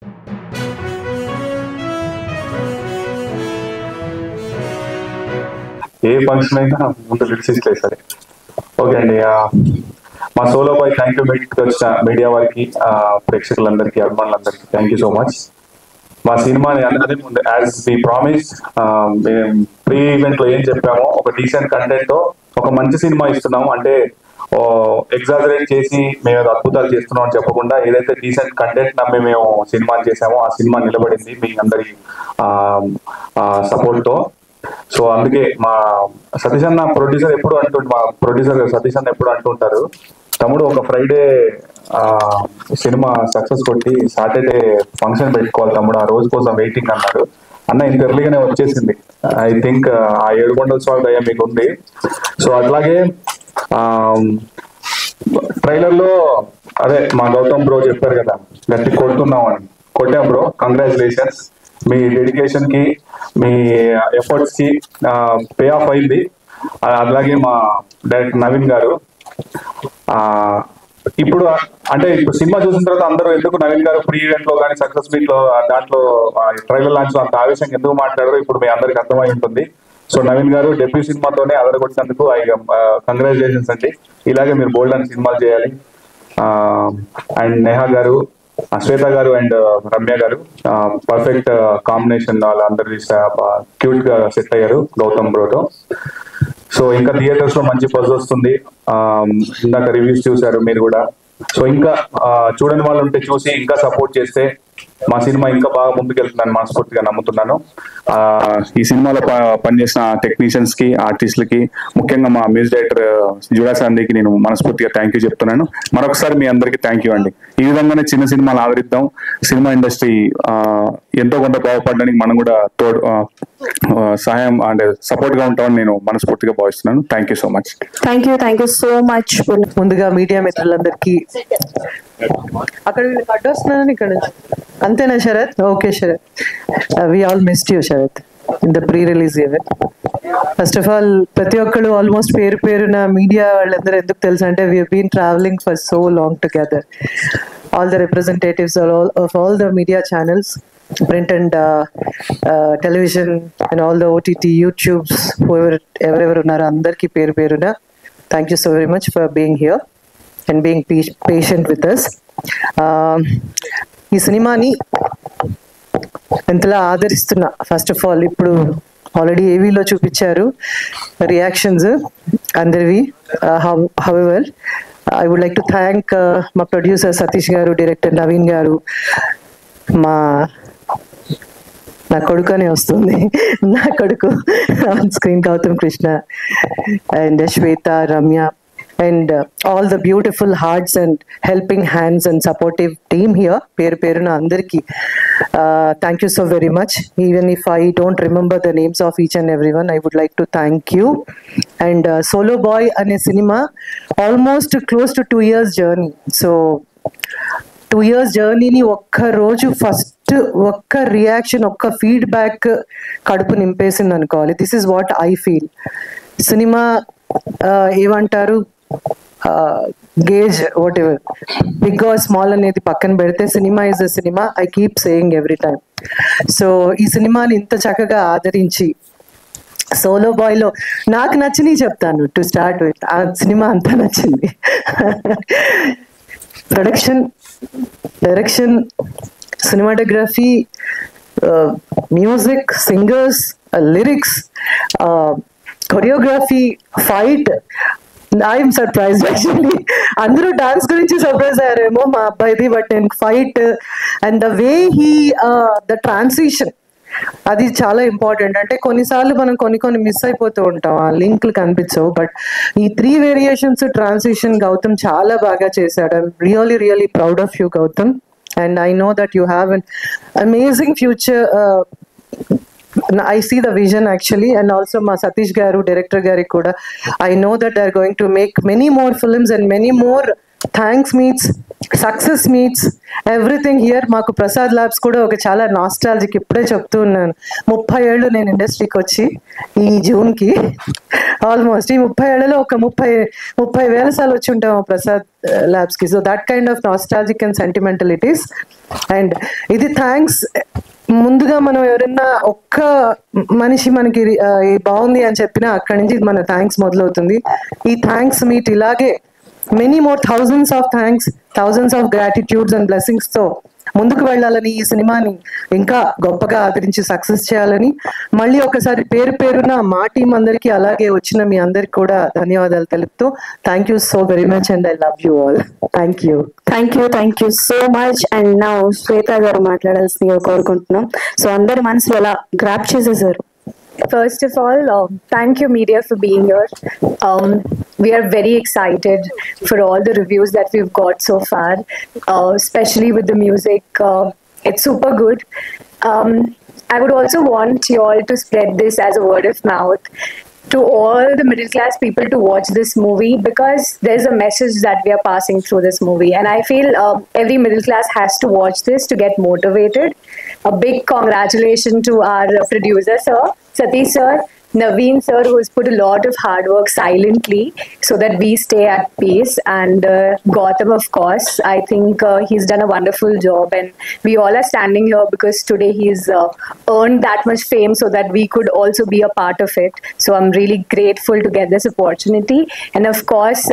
ఏ function అయినా ముందు lyricist సరే. ఓకే అండి, మా సోలో బాయ్ థ్యాంక్ యూ మీట్కి వచ్చిన మీడియా వారికి, ప్రేక్షకులందరికీ, అభిమానులందరికీ థ్యాంక్ యూ సో మచ్. మా సినిమాని అదే ముందు యాజ్ వి ప్రామిస్, మేము ప్రీ ఈవెంట్ లో ఏం చెప్పామో ఒక డీసెంట్ కంటెంట్ తో ఒక మంచి సినిమా ఇస్తున్నాము. అంటే ఎగ్జాజరేట్ చేసి మేము అద్భుతాలు చేస్తున్నాం అని చెప్పకుండా ఏదైతే డీసెంట్ కంటెంట్ నమ్మి మేము సినిమా చేసామో ఆ సినిమా నిలబడింది మీ అందరి సపోర్ట్ తో. సో అందుకే మా సతీష్ అన్న ప్రొడ్యూసర్ ఎప్పుడు మా ప్రొడ్యూసర్ సతీష్ అన్న ఎప్పుడు అంటుంటారు, తమ్ముడు ఒక ఫ్రైడే సినిమా సక్సెస్ కొట్టి సాటర్డే ఫంక్షన్ పెట్టుకోవాలి తమ్ముడు, ఆ రోజు కోసం వెయిటింగ్ అన్నాడు. అన్న ఇంత ఎర్లీగానే వచ్చేసింది. ఐ థింక్ ఆ 7 కొండల స్వామి దయ మీకు ఉంది. సో అట్లాగే ట్రైలర్ లో అదే మా గౌతమ్ బ్రో చెప్పారు కదా, గట్టి కొడుతున్నాం అని. కొట్టాం బ్రో, కంగ్రాచులేషన్స్. మీ డెడికేషన్ కి, మీ ఎఫర్ట్స్ కి పే ఆఫ్ అయింది. అలాగే మా డైరెక్టర్ నవీన్ గారు, ఇప్పుడు అంటే ఇప్పుడు సినిమా చూసిన తర్వాత అందరూ ఎందుకు నవీన్ గారు ప్రీ ఈవెంట్ లో కానీ సక్సెస్ మీట్ లో దాంట్లో ట్రైలర్ లాంచ్ లో అంత ఆవేశంగా ఎందుకు మాట్లాడారో ఇప్పుడు మీ అందరికి అర్థమై ఉంటుంది. సో నవీన్ గారు డెబ్యూ సినిమాతోనే అదరగొట్టినందుకు కంగ్రాచులేషన్స్ అండి. ఇలాగే మీరు బోల్డ్ అని సినిమాలు చేయాలి. అండ్ నేహా గారు, శ్వేత గారు అండ్ రమ్య గారు పర్ఫెక్ట్ కాంబినేషన్, వాళ్ళందరూ క్యూట్ గా సెట్ అయ్యారు గౌతమ్ బ్రోతో. సో ఇంకా థియేటర్స్ లో మంచి బజ్ వస్తుంది. ఇందాక రివ్యూస్ చూసారు మీరు కూడా. సో ఇంకా చూడని వాళ్ళు ఉంటే చూసి ఇంకా సపోర్ట్ చేస్తే మా సినిమా ఇంకా బాగా ముందుకెళ్తుందని మనస్ఫూర్తిగా నమ్ముతున్నాను. ఈ సినిమాలో పనిచేసిన టెక్నీషియన్స్ కి, ఆర్టిస్టులకి, ముఖ్యంగా మా మ్యూజిక్ డైరెక్టర్ జుడా సందేకి నేను మనస్ఫూర్తిగా థ్యాంక్ యూ చెప్తున్నాను. మరొకసారి మీ అందరికీ థ్యాంక్ యూ అండి. ఈ విధంగానే చిన్న సినిమాలు ఆదరిద్దాం. సినిమా ఇండస్ట్రీ ఎంతో కొంత బాగుపడడానికి మనం కూడా సహాయం అంటే సపోర్ట్ గా ఉంటామని నేను మనస్ఫూర్తిగా భావిస్తున్నాను. Thank you so much. Thank you so much. ముందుగా మీడియా మిత్రులందరికీ, అక్కడ అడ్డు వస్తున్నాను ఇక్కడ నుంచి అంతేనా Sarath? Okay Sarath, we all missed you Sarath in the pre release event. First of all ప్రతి ఒక్కళ్ళు ఆల్మోస్ట్ పేరున మీడియా వాళ్ళందరూ ఎందుకు తెలుసు అంటే we been travelling for so long together. All the representatives of all the media channels, print and television and all the OTT, YouTubes, whoever unnaro andarki peruna thank you so very much for being here and being patient with us. ఈ సినిమాని ఎంతలా ఆదరిస్తున్నా, first of all ఇప్పుడు already ఏవీలో చూపించారు reactions అందరివి. However I would like to thank మా producer Satish garu, director Naveen గారు, నా కొడుకు అనే వస్తుంది, నా కొడుకు on screen Gautam Krishna and Shweta, Ramya and all the beautiful hearts and helping hands and supportive team here. పేరున అందరికీ thank you so very much. Even if I don't remember the names of each and every one, I would like to thank you. And solo boy అనే cinema almost close to 2 years journey. So 2 years జర్నీని ఒక్క రోజు first ఒక్క reaction, ఒక్క feedback కడుపు నింపేసింది అనుకోవాలి. This is what I feel. Cinema ఏమంటారు, గేజ్ whatever, big or small అనేది పక్కన పెడితే cinema is a cinema. I keep saying every time. So ఈ సినిమాని ఇంత చక్కగా ఆదరించి, సోలో బాయ్ లో నాకు నచ్చినవి చెప్తాను టు స్టార్ట్ విత్. ఆ సినిమా అంతా నచ్చింది. Production, direction, cinematography, music, singers, lyrics, choreography, fight. I am surprised actually. Andru dance gurinchi surprise ayaremo ma abbayidi, but in fight and the way he the transition అది చాలా important. అంటే కొన్నిసార్లు మనం కొన్ని miss అయిపోతూ ఉంటాం, ఆ లింక్లు కనిపించవు. బట్ ఈ 3 వేరియేషన్స్ ట్రాన్సిషన్ గౌతమ్ చాలా బాగా చేశాడు. I'm really proud of you Gautham. And I know that you have an amazing future. I see the vision actually, and also ma Satish garu, director gari kuda, I know that they are going to make many more films and many more thanks meets success meets everything here. మాకు Prasad labs కూడా ఒక చాలా nostalgic. ఇప్పుడే చెప్తూ ఉన్నాను, 30 ఏళ్ళు నేను ఇండస్ట్రీకి వచ్చి ఈ జూన్కి ఆల్మోస్ట్ ఈ 30 ఏళ్లలో ఒక 30,000 సార్లు వచ్చి ఉంటాము ప్రసాద్ ల్యాబ్స్కి. So that kind of nostalgic and sentimentalities. And ఇది థ్యాంక్స్ ముందుగా మనం ఎవరైనా ఒక్క మనిషి మనకి బాగుంది అని చెప్పినా అక్కడి నుంచి మన థ్యాంక్స్ మొదలవుతుంది. ఈ థ్యాంక్స్ మీట్ ఇలాగే many more thousands of thanks, thousands of gratitudes and blessings తో ముందుకు వెళ్ళాలని, ఈ సినిమాని ఇంకా గొప్పగా ఆదరించి సక్సెస్ చేయాలని మళ్ళీ ఒకసారి పేరు పేరున మా టీం అందరికీ అలాగే వచ్చిన మీ అందరికి కూడా ధన్యవాదాలు తెలుపుతూ thank you so very much and I love you all. Thank you. Thank you so much. And నా శ్వేత గారు మాట్లాడాల్సిందిగా కోరుకుంటున్నాం. సో అందరి మనసులో ఎలా గ్రాప్ చేసేసారు. First of all, thank you media for being here. We are very excited for all the reviews that we've got so far, especially with the music. It's super good. I would also want you all to spread this as a word of mouth to all the middle class people to watch this movie, because there's a message that we are passing through this movie, and I feel every middle class has to watch this to get motivated. A big congratulations to our producer sir, Satish sir, Naveen sir, who has put a lot of hard work silently so that we stay at peace, and Gautam, of course. I think he's done a wonderful job, and we all are standing here because today he's earned that much fame so that we could also be a part of it. So I'm really grateful to get this opportunity. And of course,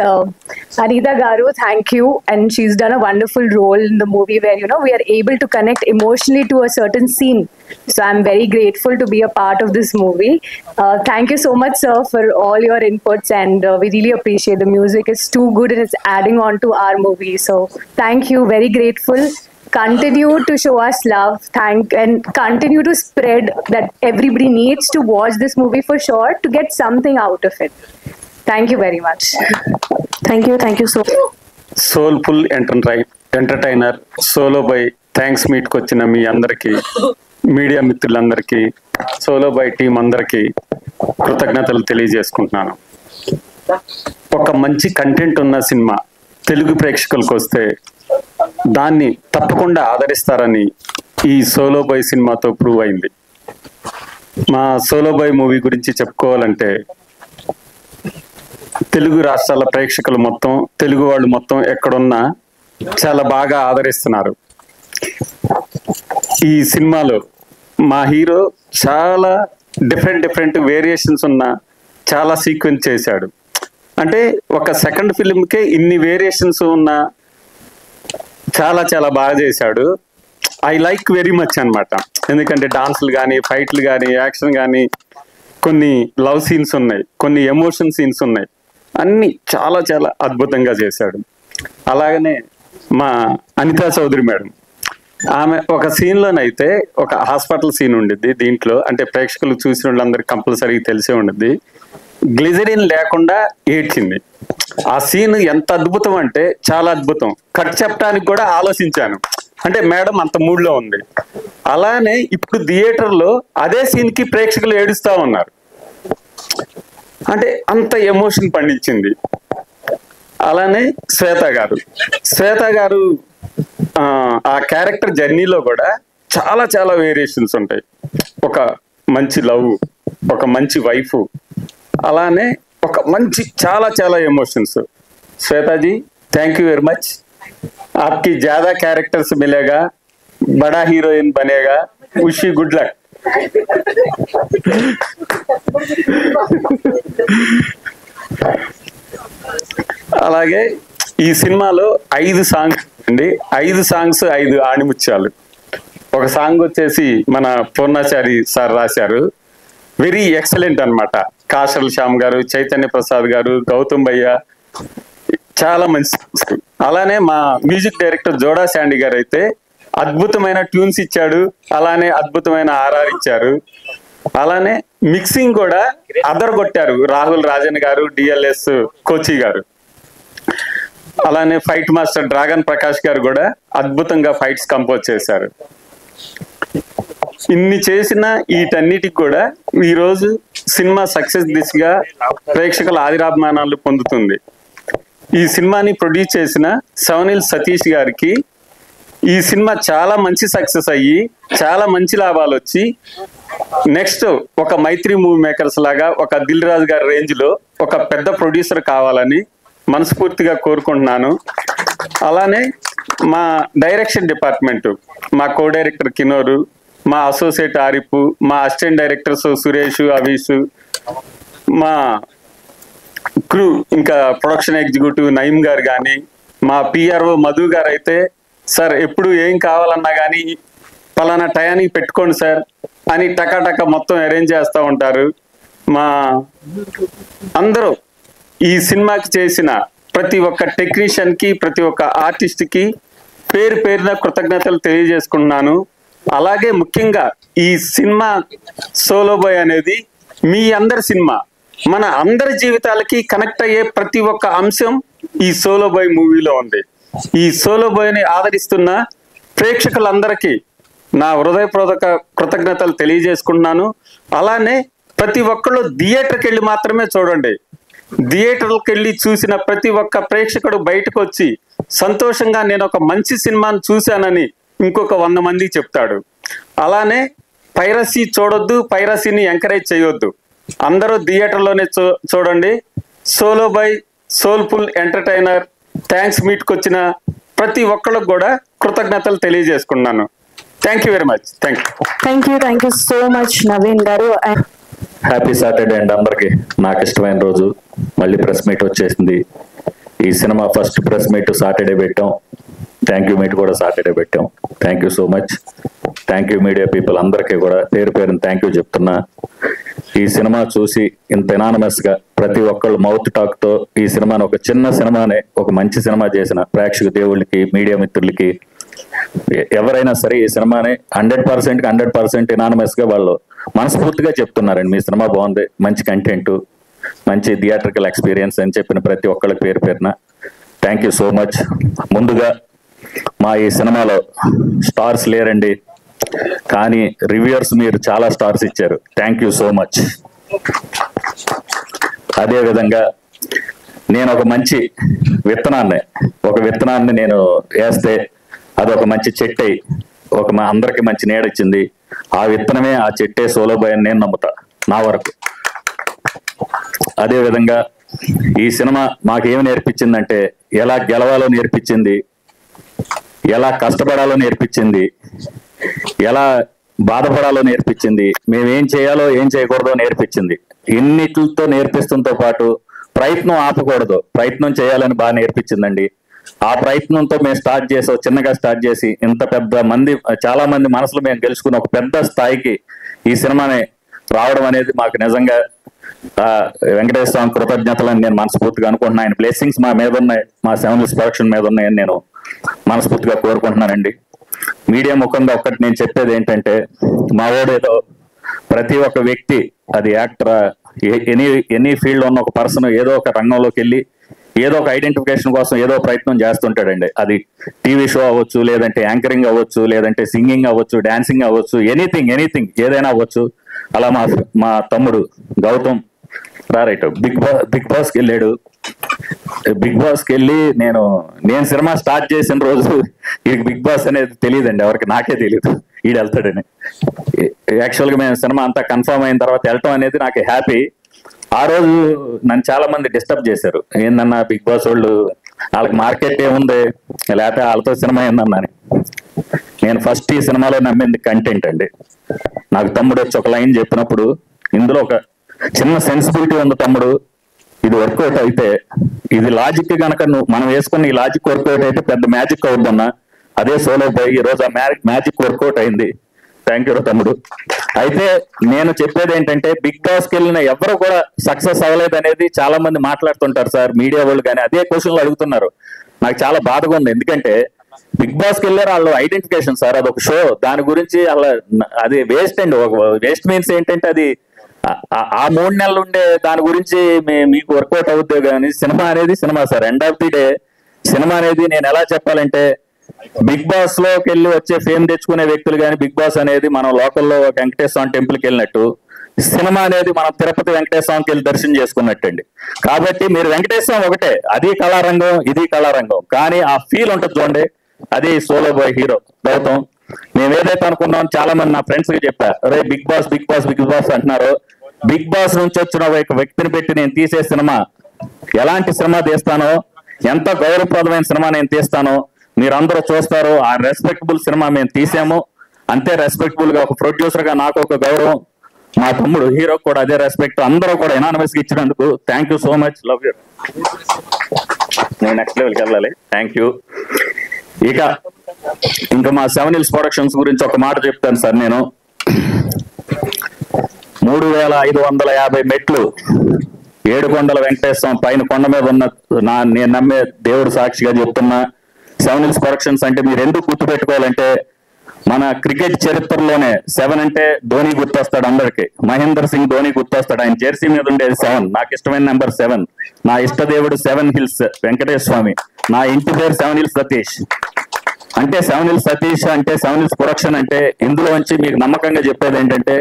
Anita Garu, thank you. And she's done a wonderful role in the movie where, you know, we are able to connect emotionally to a certain scene. So I'm very grateful to be a part of this movie. Thank you so much, sir, for all your inputs, and we really appreciate the music. It's too good and it's adding on to our movie. So thank you, very grateful. Continue to show us love, and continue to spread that everybody needs to watch this movie for sure to get something out of it. Thank you very much. Thank you so much. Soulful entertainer Solo by thanks మీట్కి వచ్చిన మీ అందరికీ, media మిత్రులందరికీ, solo boy team అందరికీ కృతజ్ఞతలు తెలియజేసుకుంటున్నాను. ఒక మంచి కంటెంట్ ఉన్న సినిమా తెలుగు ప్రేక్షకులకు వస్తే దాన్ని తప్పకుండా ఆదరిస్తారని ఈ సోలో బై సినిమాతో ప్రూవ్ అయింది. మా సోలో బై మూవీ గురించి చెప్పుకోవాలంటే తెలుగు రాష్ట్రాల ప్రేక్షకులు మొత్తం, తెలుగు వాళ్ళు మొత్తం ఎక్కడున్నా చాలా బాగా ఆదరిస్తున్నారు. ఈ సినిమాలో మా హీరో చాలా డిఫరెంట్ వేరియేషన్స్ ఉన్న చాలా సీక్వెన్స్ చేశాడు. అంటే ఒక సెకండ్ ఫిల్మ్కే ఇన్ని వేరియేషన్స్ ఉన్న చాలా బాగా చేశాడు. ఐ లైక్ వెరీ మచ్ అనమాట. ఎందుకంటే డాన్సులు కానీ, ఫైట్లు కానీ, యాక్షన్ కానీ, కొన్ని లవ్ సీన్స్ ఉన్నాయి, కొన్ని ఎమోషన్ సీన్స్ ఉన్నాయి, అన్ని చాలా అద్భుతంగా చేశాడు. అలాగనే మా అనితా చౌదరి మేడం, ఆమె ఒక సీన్లోనైతే ఒక హాస్పిటల్ సీన్ ఉండిద్ది దీంట్లో, అంటే ప్రేక్షకులు చూసిన వాళ్ళందరికీ కంపల్సరీగా తెలిసే ఉండిద్ది. గ్లిజరిన్ లేకుండా ఏడ్చింది. ఆ సీన్ ఎంత అద్భుతం అంటే చాలా అద్భుతం. కట్ చెప్పడానికి కూడా ఆలోచించాను, అంటే మేడం అంత మూడ్లో ఉంది. అలానే ఇప్పుడు థియేటర్లో అదే సీన్కి ప్రేక్షకులు ఏడుస్తూ ఉన్నారు. అంటే అంత ఎమోషన్ పండించింది. అలానే శ్వేత గారు ఆ క్యారెక్టర్ జర్నీలో కూడా చాలా వేరియేషన్స్ ఉంటాయి. ఒక మంచి లవ్, ఒక మంచి వైఫ్, అలానే ఒక మంచి చాలా emotions. Shwetaji, thank you very much. आपकी ज्यादा कैरेक्टर्स मिलेगा, बड़ा हीरोइन बनेगा, विश यू गुड लक. అలాగే ఈ సినిమాలో 5 సాంగ్స్ అండి, 5 సాంగ్స్ 5 ఆణిముత్యాలు. ఒక సాంగ్ వచ్చేసి మన పూర్ణాచారి సార్ రాశారు, వెరీ ఎక్సలెంట్ అన్నమాట. కాశల్ శ్యామ్ గారు, చైతన్య ప్రసాద్ గారు, గౌతమ్ భయ్య, చాలా మంచి. అలానే మా మ్యూజిక్ డైరెక్టర్ జోడా శాండీ గారు అయితే అద్భుతమైన ట్యూన్స్ ఇచ్చాడు, అలానే అద్భుతమైన ఆర్ఆర్ ఇచ్చారు. అలానే మిక్సింగ్ కూడా అదరగొట్టారు రాహుల్ రాజన్ గారు, డిఎల్ఎస్ కోచి గారు. అలానే ఫైట్ మాస్టర్ డ్రాగన్ ప్రకాష్ గారు కూడా అద్భుతంగా ఫైట్స్ కంపోజ్ చేశారు. ఇన్ని చేసిన వీటన్నిటికి కూడా ఈరోజు సినిమా సక్సెస్ దిశగా ప్రేక్షకుల ఆదిరాభిమానాలు పొందుతుంది. ఈ సినిమాని ప్రొడ్యూస్ చేసిన సవనీల్ సతీష్ గారికి ఈ సినిమా చాలా మంచి సక్సెస్ అయ్యి చాలా మంచి లాభాలు వచ్చి నెక్స్ట్ ఒక మైత్రి మూవీ మేకర్స్ లాగా ఒక దిల్ రాజు గారి రేంజ్ లో ఒక పెద్ద ప్రొడ్యూసర్ కావాలని మనస్ఫూర్తిగా కోరుకుంటున్నాను. అలానే మా డైరెక్షన్ డిపార్ట్మెంట్, మా కో డైరెక్టర్ కినోరు, మా అసోసియేట్ ఆరిఫ్, మా అసిస్టెంట్ డైరెక్టర్స్ సురేష్, అవీష్, మా క్రూ, ఇంకా ప్రొడక్షన్ ఎగ్జిక్యూటివ్ నయీం గారు కానీ, మా పిఆర్ఓ మధు గారు అయితే సార్ ఎప్పుడు ఏం కావాలన్నా కానీ పలానా టయానికి పెట్టుకోండి సార్ అని టకాటక మొత్తం అరేంజ్ చేస్తూ ఉంటారు. మా అందరూ ఈ సినిమాకి చేసిన ప్రతి ఒక్క టెక్నీషియన్ కి, ప్రతి ఒక్క ఆర్టిస్ట్ కి పేరు పేరున కృతజ్ఞతలు తెలియజేసుకుంటున్నాను. అలాగే ముఖ్యంగా ఈ సినిమా సోలో బాయ్ అనేది మీ అందరి సినిమా, మన అందరి జీవితాలకి కనెక్ట్ అయ్యే ప్రతి ఒక్క అంశం ఈ సోలో బాయ్ మూవీలో ఉంది. ఈ సోలో బాయ్ని ఆదరిస్తున్న ప్రేక్షకులందరికీ నా హృదయపూర్వక కృతజ్ఞతలు తెలియజేసుకుంటున్నాను. అలానే ప్రతి ఒక్కళ్ళు థియేటర్కి వెళ్ళి మాత్రమే చూడండి. థియేటర్కి వెళ్ళి చూసిన ప్రతి ఒక్క ప్రేక్షకుడు బయటకు వచ్చి సంతోషంగా నేను ఒక మంచి సినిమాను చూశానని ఇంకొక 100 మందికి చెప్తాడు. అలానే పైరసీ చూడొద్దు, పైరసీని ఎంకరేజ్ చేయొద్దు. అందరూ థియేటర్లోనే చూడండి. Solo boy soulful entertainer. Thanks మీట్కి వచ్చిన ప్రతి ఒక్కళ్ళకు కూడా కృతజ్ఞతలు తెలియజేసుకున్నాను. Thank you very much. Thank you so much Naveen గారు. హ్యాపీ సాటర్డే అండ్ అందరికి. నాకు ఇష్టమైన రోజు మళ్ళీ ప్రెస్ మీట్ వచ్చేసింది. ఈ cinema first press meet Saturday పెట్టాం, థ్యాంక్ యూ మీట్ కూడా సాటర్డే పెట్టాం. Thank you so much. Thank you media people అందరికీ కూడా పేరు పేరుని థ్యాంక్ యూ చెప్తున్నా. ఈ సినిమా చూసి ఇంత ఎనానమస్ గా ప్రతి ఒక్కళ్ళు మౌత్ టాక్ తో ఈ సినిమాని ఒక చిన్న సినిమానే ఒక మంచి సినిమా చేసిన ప్రేక్షక దేవుళ్ళకి, మీడియా మిత్రులకి, ఎవరైనా సరే ఈ సినిమాని 100% ఎనానమస్ గా వాళ్ళు మనస్ఫూర్తిగా చెప్తున్నారండి. మీ సినిమా బాగుంది, మంచి కంటెంట్, మంచి థియేట్రికల్ ఎక్స్పీరియన్స్ అని చెప్పిన ప్రతి ఒక్కళ్ళకి పేరు పేరున థ్యాంక్ యూ సో మచ్. ముందుగా మా ఈ సినిమాలో స్టార్స్ లేరండి, కానీ రివ్యూయర్స్ మీరు చాలా స్టార్స్ ఇచ్చారు. Thank you so much. అదే విధంగా నేను ఒక మంచి విత్తనాన్ని నేను వేస్తే అది ఒక మంచి చెట్టు అయి అందరికి మంచి నీడిచ్చింది. ఆ విత్తనమే ఆ చెట్టే సోలో బాయ్ అని నేను నమ్ముతా నా వరకు. అదే విధంగా ఈ సినిమా మాకేమి నేర్పించిందంటే ఎలా గెలవాలో నేర్పించింది, ఎలా కష్టపడాలో నేర్పించింది, ఎలా బాధపడాలో నేర్పించింది, మేమేం చేయాలో ఏం చేయకూడదో నేర్పించింది. ఇన్నిటితో నేర్పిస్తుంతో పాటు ప్రయత్నం ఆపకూడదు, ప్రయత్నం చేయాలని బాగా నేర్పించిందండి. ఆ ప్రయత్నంతో మేము చిన్నగా స్టార్ట్ చేసి ఇంత పెద్ద మంది, చాలా మంది మనసులు మేము గెలుచుకుని ఒక పెద్ద స్థాయికి ఈ సినిమాని రావడం అనేది మాకు నిజంగా వెంకటేశ్వర స్వామి కృతజ్ఞతలని నేను మనస్ఫూర్తిగా అనుకుంటున్నాను. ఆయన బ్లెస్సింగ్స్ మా మీద ఉన్నాయి, మా సెవెన్ ప్రొడక్షన్ మీద ఉన్నాయని నేను మనస్ఫూర్తిగా కోరుకుంటున్నానండి. మీడియా ముఖంగా ఒక్కటి నేను చెప్పేది ఏంటంటే, మా ఓడేదో ప్రతి ఒక్క వ్యక్తి, అది యాక్టర్, ఎనీ ఫీల్డ్ ఉన్న ఒక పర్సన్ ఏదో ఒక రంగంలోకి వెళ్ళి ఏదో ఒక ఐడెంటిఫికేషన్ కోసం ఏదో ప్రయత్నం చేస్తుంటాడండి. అది టీవీ షో అవ్వచ్చు, లేదంటే యాంకరింగ్ అవ్వచ్చు, లేదంటే సింగింగ్ అవ్వచ్చు, డాన్సింగ్ అవ్వచ్చు, ఎనీథింగ్ ఏదైనా అవ్వచ్చు. అలా మా తమ్ముడు గౌతమ్ రైట్ బిగ్ బాస్కి వెళ్ళాడు. బిగ్ బాస్కి వెళ్ళి నేను సినిమా స్టార్ట్ చేసిన రోజు వీడికి బిగ్ బాస్ అనేది తెలియదండి ఎవరికి, నాకే తెలియదు వీడు వెళ్తాడని. యాక్చువల్గా మేము సినిమా అంతా కన్ఫర్మ్ అయిన తర్వాత వెళ్ళటం అనేది నాకు హ్యాపీ. ఆ రోజు నన్ను చాలా మంది డిస్టర్బ్ చేశారు, ఏందన్నా బిగ్ బాస్ వాళ్ళు వాళ్ళకి మార్కెట్ ఏముంది, లేకపోతే వాళ్ళతో సినిమా ఏందన్నాని. నేను ఫస్ట్ ఈ సినిమాలో నమ్మింది కంటెంట్ అండి. నాకు తమ్ముడు వచ్చి ఒక లైన్ చెప్పినప్పుడు, ఇందులో ఒక చిన్న సెన్సిబిలిటీ ఉంది తమ్ముడు, ఇది వర్కౌట్ అయితే, ఇది లాజిక్ కనుక మనం వేసుకున్న ఈ లాజిక్ వర్కౌట్ అయితే పెద్ద మ్యాజిక్ అవుద్దన్నా. అదే సోలో బాయ్ ఈ రోజు ఆ మ్యాజిక్ వర్కౌట్ అయింది. థ్యాంక్ యూ తమ్ముడు. అయితే నేను చెప్పేది ఏంటంటే, బిగ్ బాస్కి వెళ్ళిన ఎవరు కూడా సక్సెస్ అవ్వలేదు అనేది చాలా మంది మాట్లాడుతుంటారు సార్, మీడియా వాళ్ళు కానీ అదే క్వశ్చన్లు అడుగుతున్నారు. నాకు చాలా బాధగా ఉంది, ఎందుకంటే బిగ్ బాస్కి వెళ్ళారు, వాళ్ళు ఐడెంటిఫికేషన్ సార్, అదొక షో, దాని గురించి అది వేస్ట్ అండి. వేస్ట్ మీన్స్ ఏంటంటే అది ఆ 3 నెలలు ఉండే దాని గురించి మీకు వర్కౌట్ అవుద్దే కానీ సినిమా అనేది cinema sir. End of the day cinema అనేది నేను ఎలా చెప్పాలంటే, బిగ్ బాస్ లోకి వెళ్ళి వచ్చే ఫేమ్ తెచ్చుకునే వ్యక్తులు కానీ, బిగ్ బాస్ అనేది మనం లోకల్లో వెంకటేశ్వర టెంపుల్కి వెళ్ళినట్టు సినిమా అనేది మనం తిరుపతి వెంకటేశ్వర స్వామికి వెళ్ళి దర్శనం చేసుకున్నట్టండి. కాబట్టి మీరు వెంకటేశ్వర స్వామి ఒకటే, అది కళారంగం ఇది కళారంగం, కానీ ఆ ఫీల్ ఉంటుంది చూడండి, అది సోలో బాయ్ హీరో గౌతమ్. మేము ఏదైతే అనుకున్నాం, చాలా మంది నా ఫ్రెండ్స్ కి చెప్పా, అరే big boss big boss big boss అంటున్నారు. బిగ్ బాస్ నుంచి వచ్చిన ఒక వ్యక్తిని పెట్టి నేను తీసే సినిమా ఎలాంటి సినిమా తీస్తానో, ఎంత గౌరవప్రదమైన సినిమా నేను తీస్తానో మీరందరూ చూస్తారు. ఆ రెస్పెక్టబుల్ సినిమా మేము తీసాము, అంతే రెస్పెక్టబుల్ గా ఒక ప్రొడ్యూసర్ గా నాకు ఒక గౌరవం, మా తమ్ముడు హీరో కూడా అదే రెస్పెక్ట్, అందరూ కూడా ఎనానమస్ గా ఇచ్చినందుకు thank you so much. Love you. నేను నెక్స్ట్ లెవెల్కి వెళ్ళాలి. Thank you. ఇంకా మా 7 Hills ప్రొడక్షన్స్ గురించి ఒక మాట చెప్తాను సార్. నేను 3550 మెట్లు ఏడుకొండల వెంకటేశ్వరం పైన కొండ మీద ఉన్న నేను నమ్మే దేవుడు సాక్షిగా చెప్తున్నా, 7 Hills ప్రొడక్షన్స్ అంటే మీరు ఎందుకు గుర్తుపెట్టుకోవాలంటే, మన క్రికెట్ చరిత్రలోనే 7 అంటే ధోని గుర్తొస్తాడు అందరికి. మహేందర్ సింగ్ ధోని గుర్తొస్తాడు. ఆయన జెర్సీ మీద ఉండేది 7. నాకు ఇష్టమైన నెంబర్ 7. నా ఇష్ట దేవుడు 7 Hills వెంకటేశ్వర స్వామి. నా ఇంటి పేరు 7 Hills సతీష్. అంటే 7 Hills సతీష్ అంటే 7 Hills ప్రొడక్షన్ అంటే ఇందులో నుంచి మీకు నమ్మకంగా చెప్పేది ఏంటంటే,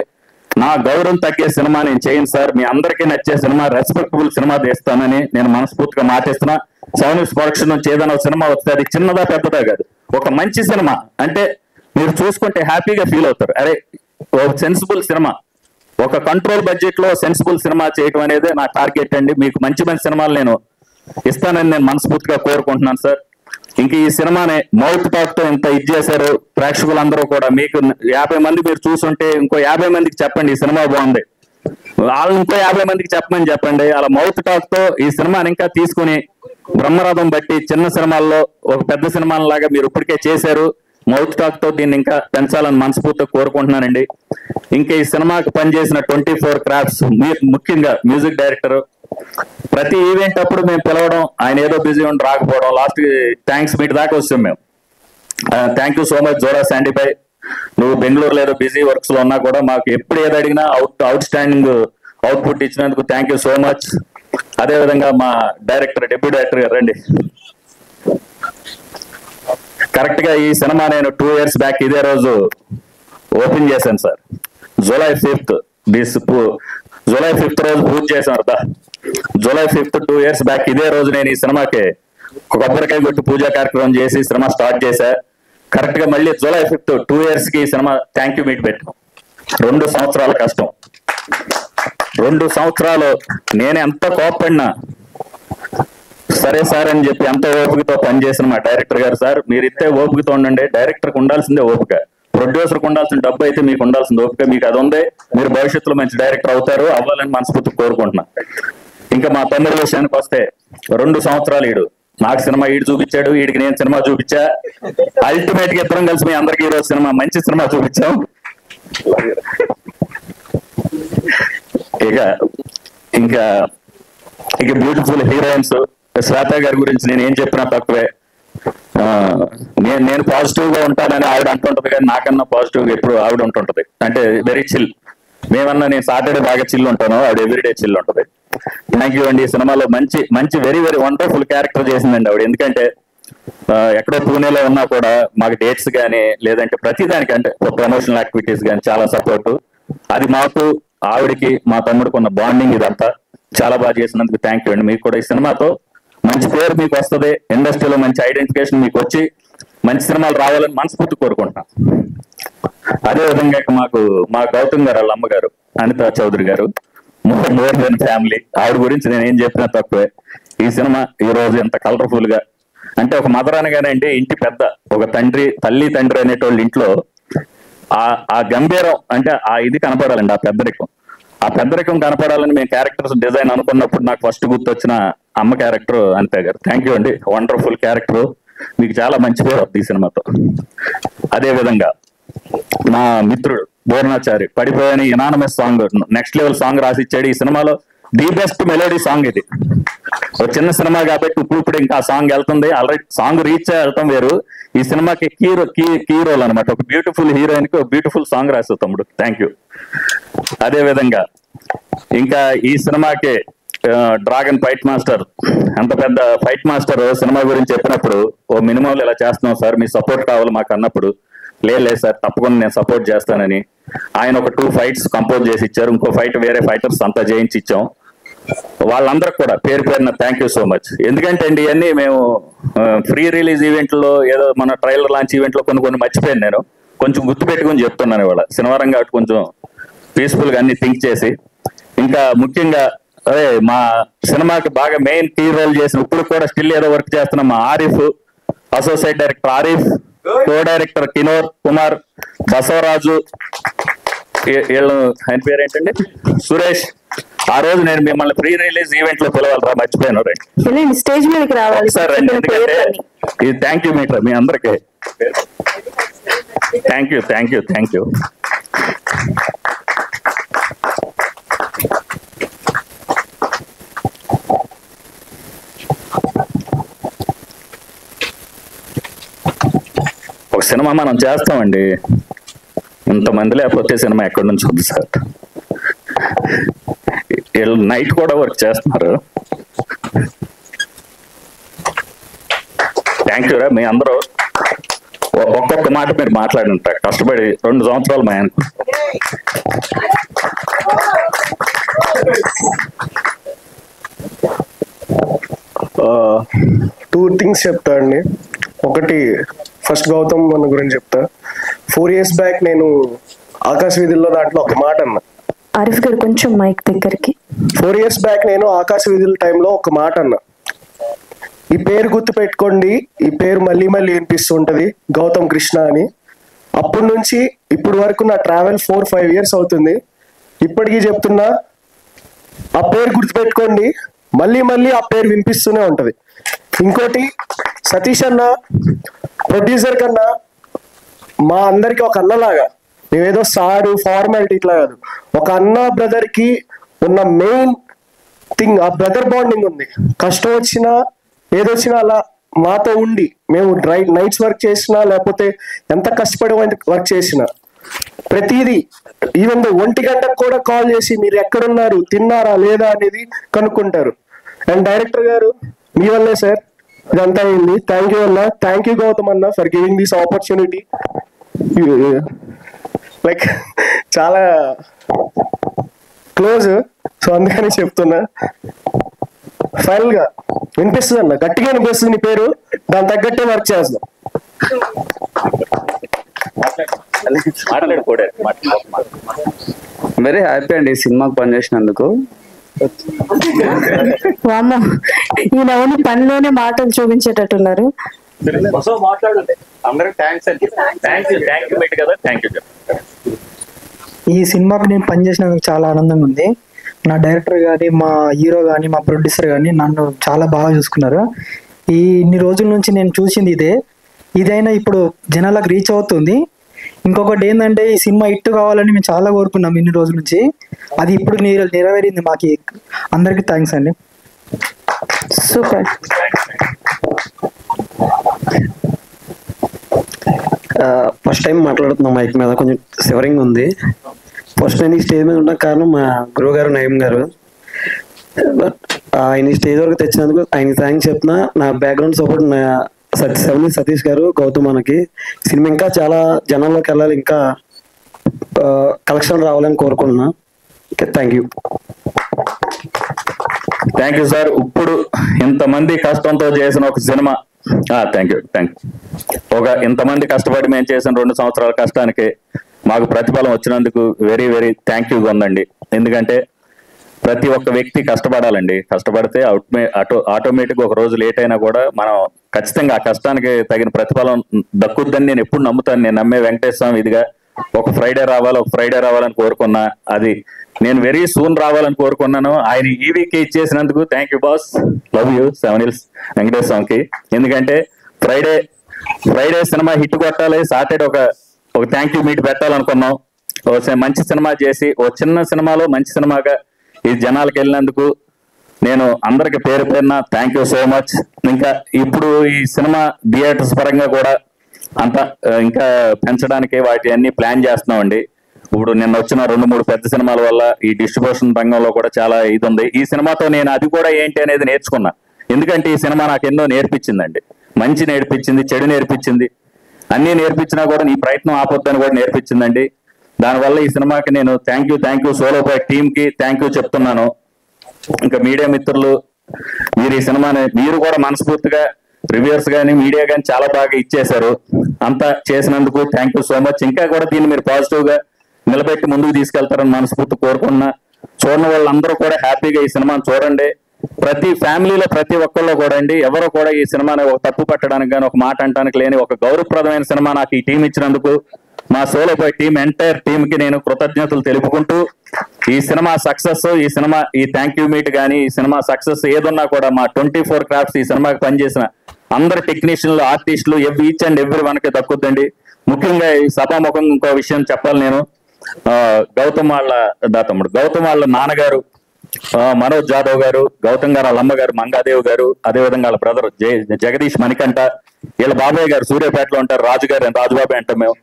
నా గౌరవం తగ్గే సినిమా నేను చేయను సార్, మీ అందరికీ నచ్చే సినిమా రెస్పెక్టబుల్ సినిమా తీస్తానని నేను మనస్ఫూర్తిగా మాటిస్తున్నా. 7 Hills ప్రొడక్షన్ నుంచి ఏదైనా సినిమా వస్తే అది చిన్నదా పెద్దదా కాదు, ఒక మంచి సినిమా అంటే మీరు చూసుకుంటే హ్యాపీగా ఫీల్ అవుతారు. అరే ఒక సెన్సిబుల్ సినిమా, ఒక కంట్రోల్ బడ్జెట్ లో సెన్సిబుల్ సినిమా చేయడం అనేది నా టార్గెట్ అండి. మీకు మంచి మంచి సినిమాలు నేను ఇస్తానని నేను మనస్ఫూర్తిగా కోరుకుంటున్నాను సార్. ఇంక ఈ సినిమాని మౌత్ టాక్ తో ఇంత ఇది చేశారు ప్రేక్షకులందరూ కూడా. మీకు 50 మంది మీరు చూసుంటే ఇంకో 50 మందికి చెప్పండి ఈ సినిమా బాగుంది, వాళ్ళు ఇంకో 50 మందికి చెప్పమని చెప్పండి. అలా మౌత్ టాక్ తో ఈ సినిమాని ఇంకా తీసుకుని బ్రహ్మరథం బట్టి చిన్న సినిమాల్లో ఒక పెద్ద సినిమాలాగా మీరు ఇప్పటికే చేశారు. మౌత్ టాక్ తో దీన్ని ఇంకా పెంచాలని మనస్ఫూర్తిగా కోరుకుంటున్నానండి. ఇంకా ఈ సినిమాకి పనిచేసిన 24 క్రాఫ్ట్స్, ముఖ్యంగా మ్యూజిక్ డైరెక్టర్, ప్రతి ఈవెంట్ అప్పుడు మేము పిలవడం, ఆయన ఏదో బిజీ ఉండి రాకపోవడం, లాస్ట్ థ్యాంక్స్ మీట్ దాకా వచ్చాం మేము. థ్యాంక్ యూ సో మచ్ జోరా శాండీపై. నువ్వు బెంగళూరులో ఏదో బిజీ వర్క్స్ లో ఉన్నా కూడా మాకు ఎప్పుడు ఏది అడిగినా అవుట్ స్టాండింగ్ అవుట్పుట్ ఇచ్చినందుకు థ్యాంక్ యూ సో మచ్. అదేవిధంగా మా డైరెక్టర్, డిప్యూటీ డైరెక్టర్ గారు రండి. కరెక్ట్ గా ఈ సినిమా నేను 2 years బ్యాక్ ఇదే రోజు ఓపెన్ చేశాను sir. July 5th July 5th రోజు పూజ చేశాను. July 5th 2 years బ్యాక్ ఇదే రోజు నేను ఈ సినిమాకి కొబ్బరికాయ కొట్టి పూజా కార్యక్రమం చేసి సినిమా స్టార్ట్ చేశా. కరెక్ట్ గా మళ్ళీ July 5th 2 years కి ఈ సినిమా థ్యాంక్ యూ మీట్ పెట్టాం. 2 సంవత్సరాల కష్టం, 2 సంవత్సరాలు నేను ఎంత కోప్పడినా సరే సార్ అని చెప్పి ఎంత ఓపికతో పనిచేసిన మా డైరెక్టర్ గారు, సార్ మీరు ఇస్తే ఓపికతో ఉండండి, డైరెక్టర్కి ఉండాల్సిందే ఓపిక, ప్రొడ్యూసర్కి ఉండాల్సిన డబ్బు అయితే మీకు ఉండాల్సింది ఓపిక, మీకు అది ఉంది, మీరు భవిష్యత్తులో మంచి డైరెక్టర్ అవుతారు, అవ్వాలని మనస్ఫూర్తిగా కోరుకుంటున్నా. ఇంకా మా తమ్ముడి విషయానికి వస్తే 2 సంవత్సరాలు ఈడు నాకు సినిమా ఈడు చూపించాడు, వీడికి నేను సినిమా చూపించా. అల్టిమేట్ గా ఇద్దరం కలిసి మీ అందరికీ ఈరోజు సినిమా మంచి సినిమా చూపించాం. ఇక బ్యూటిఫుల్ హీరోయిన్స్ శ్వేత గారి గురించి నేను ఏం చెప్పినా తక్కువే. నేను పాజిటివ్ గా ఉంటానని ఆవిడ అంటుంటది, కానీ నాకన్నా పాజిటివ్ గా ఎప్పుడు ఆవిడ ఉంటుంటది. అంటే వెరీ చిల్. మేమన్నా నేను సాటర్డే బాగా చిల్ ఉంటాను, ఆవిడ ఎవ్రీడే చిల్ ఉంటది. థ్యాంక్ యూ అండి. ఈ సినిమాలో మంచి మంచి వెరీ వెరీ వండర్ఫుల్ క్యారెక్టర్ చేసిందండి ఆవిడ. ఎందుకంటే ఎక్కడో పూణేలో ఉన్నా కూడా మాకు డేట్స్ కానీ లేదంటే ప్రతిదానికి అంటే ప్రమోషనల్ యాక్టివిటీస్ కానీ చాలా సపోర్ట్. అది మాకు ఆవిడకి మా తమ్ముడికి ఉన్న బాండింగ్ ఇదంతా చాలా బాగా చేసినందుకు థ్యాంక్ యూ అండి. మీకు కూడా ఈ సినిమాతో మంచి పేరు మీకు వస్తుంది, ఇండస్ట్రీలో మంచి ఐడెంటిఫికేషన్ మీకు వచ్చి మంచి సినిమాలు రావాలని మనస్ఫూర్తి కోరుకుంటున్నాం. అదేవిధంగా మా గౌతమ్ గారు వాళ్ళ అమ్మగారు అనితా చౌదరి గారు, మోర్ దెన్ ఫ్యామిలీ, ఆవిడ గురించి నేను ఏం చెప్పినా తక్కువే. ఈ సినిమా ఈ రోజు ఎంత కలర్ఫుల్ గా అంటే ఒక మదర్ అనగానండి ఇంటి పెద్ద, ఒక తల్లి తండ్రి అనేటోళ్ళ ఇంట్లో ఆ గంభీరం అంటే ఆ ఇది కనపడాలండి, ఆ పెద్దరికం కనపడాలని మేము క్యారెక్టర్స్ డిజైన్ అనుకున్నప్పుడు నాకు ఫస్ట్ గుర్తొచ్చిన అమ్మ క్యారెక్టర్ అనిత గారు. థ్యాంక్ యూ అండి, వండర్ఫుల్ క్యారెక్టర్, మీకు చాలా మంచి పేరు వస్తుంది ఈ సినిమాతో. అదే విధంగా నా మిత్రుడు బోర్నాచారి పడిపోయాని anonymous song, next level song రాసిచ్చాడు. ఈ సినిమాలో ది బెస్ట్ మెలోడీ సాంగ్ ఇది. ఒక చిన్న సినిమా కాబట్టి ఇప్పుడు ఇంకా ఆ సాంగ్ వెళ్తుంది. ఆల్రెడీ సాంగ్ రీచ్ వెళ్తాం వేరు, ఈ సినిమాకి కీ రోల్ అనమాట. ఒక బ్యూటిఫుల్ హీరోయిన్ కి ఒక బ్యూటిఫుల్ సాంగ్ రాస్తావు తమ్ముడు, థ్యాంక్ యూ. అదే విధంగా ఇంకా ఈ సినిమాకి డ్రాగన్ ఫైట్ మాస్టర్, అంత పెద్ద ఫైట్ మాస్టర్ సినిమా గురించి చెప్పినప్పుడు ఓ మినిమం ఇలా చేస్తున్నాం సార్, మీ సపోర్ట్ కావాలి మాకు అన్నప్పుడు లేదు సార్ తప్పకుండా నేను సపోర్ట్ చేస్తానని ఆయన ఒక 2 fights కంపోజ్ చేసి ఇచ్చారు. ఇంకో ఫైట్ వేరే ఫైటర్స్ అంతా చేయించి ఇచ్చాం. వాళ్ళందరికి కూడా పేరు పేరున థ్యాంక్ యూ సో మచ్. ఎందుకంటే అండి ఇవన్నీ మేము ఫ్రీ రిలీజ్ ఈవెంట్లో ఏదో మన ట్రైలర్ లాంచ్ ఈవెంట్లో కొన్ని మర్చిపోయాను. నేను కొంచెం గుర్తుపెట్టుకుని చెప్తున్నాను ఇవాళ శనివారం కాబట్టి కొంచెం పీస్ఫుల్గా అన్ని థింక్ చేసి. ఇంకా ముఖ్యంగా అదే మా సినిమాకి బాగా మెయిన్ కీ రోల్ చేసిన ఇప్పుడు కూడా స్టిల్ ఏదో వర్క్ చేస్తున్న మా Arif, associate director Arif, co director Kinor Kumar, Basavaraju, వీళ్ళు ఆయన పేరు ఏంటండి సురేష్. ఆ రోజు నేను మిమ్మల్ని ప్రీ రిలీజ్ ఈవెంట్ లో పిలవాలరా మర్చిపోయాను. రండి స్టేజ్ మీదకి రావాలి సార్ రండి. ఎందుకంటే ఇది థ్యాంక్ యూ మీటర్ మీ అందరికి థ్యాంక్ యూ. ఒక సినిమా మనం చేస్తామండి, ఇంతమంది లేకపోతే సినిమా ఎక్కడి నుంచి వద్దు సార్. వీళ్ళు నైట్ కూడా వర్క్ చేస్తున్నారు. థ్యాంక్ యూ రా మీ అందరూ. ఒక్కొక్క మాట మీరు మాట్లాడుంటారు కష్టపడి 2 సంవత్సరాలు మా ఆయనకు. టూ థింగ్స్ చెప్తా అండి. ఒకటి ఫస్ట్ గౌతమ్ మన గురించి చెప్తా. 4 years బ్యాక్ నేను ఆకాశ వీధుల్లో దాంట్లో ఒక మాట అన్నా. ఆరిఫ్ గారు కొంచెం మైక్ దగ్గరికి. 4 years బ్యాక్ నేను ఆకాశ వీధుల టైంలో ఒక మాట అన్నా. ఈ పేరు గుర్తు పెట్టుకోండి, ఈ పేరు మళ్ళీ మళ్ళీ వినిపిస్తుంటది, గౌతమ్ కృష్ణ అని. అప్పటి నుంచి ఇప్పుడు వరకు నా ట్రావెల్ 4-5 years అవుతుంది. ఇప్పటికీ చెప్తున్నా, ఆ పేరు గుర్తుపెట్టుకోండి, మళ్ళీ మళ్ళీ ఆ పేరు వినిపిస్తూనే ఉంటది. ఇంకోటి, సతీష్ అన్న ప్రొడ్యూసర్ కన్నా మా అందరికి ఒక అన్నలాగా, మేమేదో సారు ఫార్మాలిటీ ఇట్లా కాదు, ఒక అన్న బ్రదర్ కి ఉన్న మెయిన్ థింగ్ ఆ బ్రదర్ బాండింగ్ ఉంది. కష్టం వచ్చినా ఏదొచ్చినా అలా మాతో ఉండి, మేము నైట్స్ వర్క్ చేసినా లేకపోతే ఎంత కష్టపడి వర్క్ చేసినా ప్రతిదీ ఈవెన్ 1 గంటకు కూడా కాల్ చేసి మీరు ఎక్కడున్నారు, తిన్నారా లేదా అనేది కనుక్కుంటారు. అండ్ డైరెక్టర్ గారు మీ వల్లే సార్ ఇదంతా అయింది. థ్యాంక్ యూ అన్న, థ్యాంక్ యూ గౌతమ్ అన్న for giving this opportunity. Like చాలా క్లోజ్, సో అందుకని చెప్తున్నా. ఫైనల్ గా వినిపిస్తుంది అన్న, గట్టిగా వినిపిస్తుంది నీ పేరు, దాని తగ్గట్టే వర్క్ చేస్తాం. వెరీ హ్యాపీ అండి ఈ సినిమాకి పనిచేసినందుకు. వామ్మో, ఈయన ఓన్లీ పనిలోనే మాటలు చూపించేటట్టున్నారు. ఈ సినిమాకి నేను పనిచేసినందుకు చాలా ఆనందంగా ఉంది. నా డైరెక్టర్ కానీ, మా హీరో కానీ, మా ప్రొడ్యూసర్ కానీ నన్ను చాలా బాగా చూసుకున్నారు. ఇన్ని రోజుల నుంచి నేను చూసింది ఇదైనా ఇప్పుడు జనాలకు రీచ్ అవుతుంది. ఇంకొకటి ఏంటంటే ఈ సినిమా హిట్ కావాలని మేము చాలా కోరుకున్నాం ఇన్ని రోజుల నుంచి, అది ఇప్పుడు నెరవేరింది. మాకు అందరికి థ్యాంక్స్ అండి. సూపర్. ఫస్ట్ టైం మాట్లాడుతున్నాం మైక్ మీద, కొంచెం సివరింగ్ ఉంది. ఫస్ట్ నేను ఈ స్టేజ్ మీద ఉన్న కారణం మా గురువు గారు నయీం గారు. బట్ ఆయన స్టేజ్ వరకు తెచ్చినందుకు ఆయన థ్యాంక్స్ చెప్తున్నా. నా బ్యాక్గ్రౌండ్ సపోర్ట్ నా సతీష్ గారు, గౌతమ్ మనకి సినిమా ఇంకా చాలా జనాల్లోకి వెళ్ళాలి, ఇంకా కలెక్షన్ రావాలని కోరుకుంటున్నా. Thank you. Thank you sir. ఇప్పుడు ఇంతమంది కష్టంతో చేసిన ఒక సినిమా, థ్యాంక్ యూ. ఇంతమంది కష్టపడి మేము చేసిన 2 సంవత్సరాల కష్టానికి మాకు ప్రతిఫలం వచ్చినందుకు వెరీ వెరీ థ్యాంక్ యూగా ఉందండి. ఎందుకంటే ప్రతి ఒక్క వ్యక్తి కష్టపడాలండి. కష్టపడితే ఆటోమేటిక్ ఒక రోజు లేట్ అయినా కూడా మనం ఖచ్చితంగా ఆ కష్టానికి తగిన ప్రతిఫలం దక్కుద్దని నేను ఎప్పుడు నమ్ముతాను. నేను నమ్మే వెంకటేశ్వర స్వామి ఇదిగా ఒక ఫ్రైడే రావాలని కోరుకున్నా. అది నేను వెరీ సూన్ రావాలని కోరుకున్నాను. ఆయన ఈ వీక్ ఇచ్చేసినందుకు thank you boss, love you 7 Hills Venkateswara స్వామికి. ఎందుకంటే ఫ్రైడే సినిమా హిట్ కొట్టాలి, సాటర్డే ఒక థ్యాంక్ యూ మీట్ పెట్టాలనుకున్నాం. మంచి సినిమా చేసి చిన్న సినిమాలో మంచి సినిమాగా ఈ జనాలకు వెళ్ళినందుకు నేను అందరికి పేరు పేరున థ్యాంక్ యూ సో మచ్. ఇంకా ఇప్పుడు ఈ సినిమా థియేటర్స్ పరంగా కూడా అంతా ఇంకా పెంచడానికి వాటి అన్ని ప్లాన్ చేస్తున్నామండి. ఇప్పుడు నిన్న వచ్చిన 2-3 పెద్ద సినిమాల వల్ల ఈ డిస్ట్రిబ్యూషన్ రంగంలో కూడా చాలా ఇది ఉంది. ఈ సినిమాతో నేను అది కూడా ఏంటి అనేది నేర్చుకున్నా. ఎందుకంటే ఈ సినిమా నాకు ఎన్నో నేర్పించిందండి. మంచి నేర్పించింది, చెడు నేర్పించింది. అన్నీ నేర్పించినా కూడా నీ ప్రయత్నం ఆపొద్దని కూడా నేర్పించిందండి. దానివల్ల ఈ సినిమాకి నేను thank you solo boy team కి థ్యాంక్ యూ చెప్తున్నాను. ఇంకా మీడియా మిత్రులు, మీరు ఈ సినిమాని మీరు కూడా మనస్ఫూర్తిగా రివ్యూర్స్ కానీ మీడియా కానీ చాలా బాగా ఇచ్చేశారు. అంతా చేసినందుకు థ్యాంక్ యూ సో మచ్. ఇంకా కూడా దీన్ని మీరు పాజిటివ్ గా నిలబెట్టి ముందుకు తీసుకెళ్తారని మనస్ఫూర్తి కోరుకున్నా. చూడని వాళ్ళందరూ కూడా హ్యాపీగా ఈ సినిమాని చూడండి. ప్రతి ఫ్యామిలీలో ప్రతి ఒక్కళ్ళు కూడా అండి, ఎవరు కూడా ఈ సినిమాని ఒక తప్పు పట్టడానికి కానీ ఒక మాట అంటానికి లేని ఒక గౌరవప్రదమైన సినిమా నాకు ఈ టీం ఇచ్చినందుకు మా solo boy team entire team కి నేను కృతజ్ఞతలు తెలుపుకుంటూ, ఈ సినిమా సక్సెస్, ఈ సినిమా ఈ థ్యాంక్ యూ మీట్ కానీ ఈ సినిమా సక్సెస్ ఏదున్నా కూడా మా 24 క్రాఫ్ట్స్ ఈ సినిమాకి పనిచేసిన అందరు టెక్నీషియన్లు, ఆర్టిస్టులు ఈచ్ అండ్ ఎవ్రీ వన్కి దక్కుద్దండి. ముఖ్యంగా ఈ సభాముఖంగా ఇంకో విషయం చెప్పాలి నేను. గౌతమ్ వాళ్ళ నాన్నగారు మనోజ్ జాదవ్ గారు, గౌతమ్ గారు వాళ్ళ అమ్మగారు మంగాదేవ్ గారు, అదేవిధంగా వాళ్ళ బ్రదర్ జగదీష్ మణికంఠ, వీళ్ళ బాబాయ్ గారు సూర్యాపేటలో ఉంటారు, రాజుబాబాయ్ అంటాం మేము.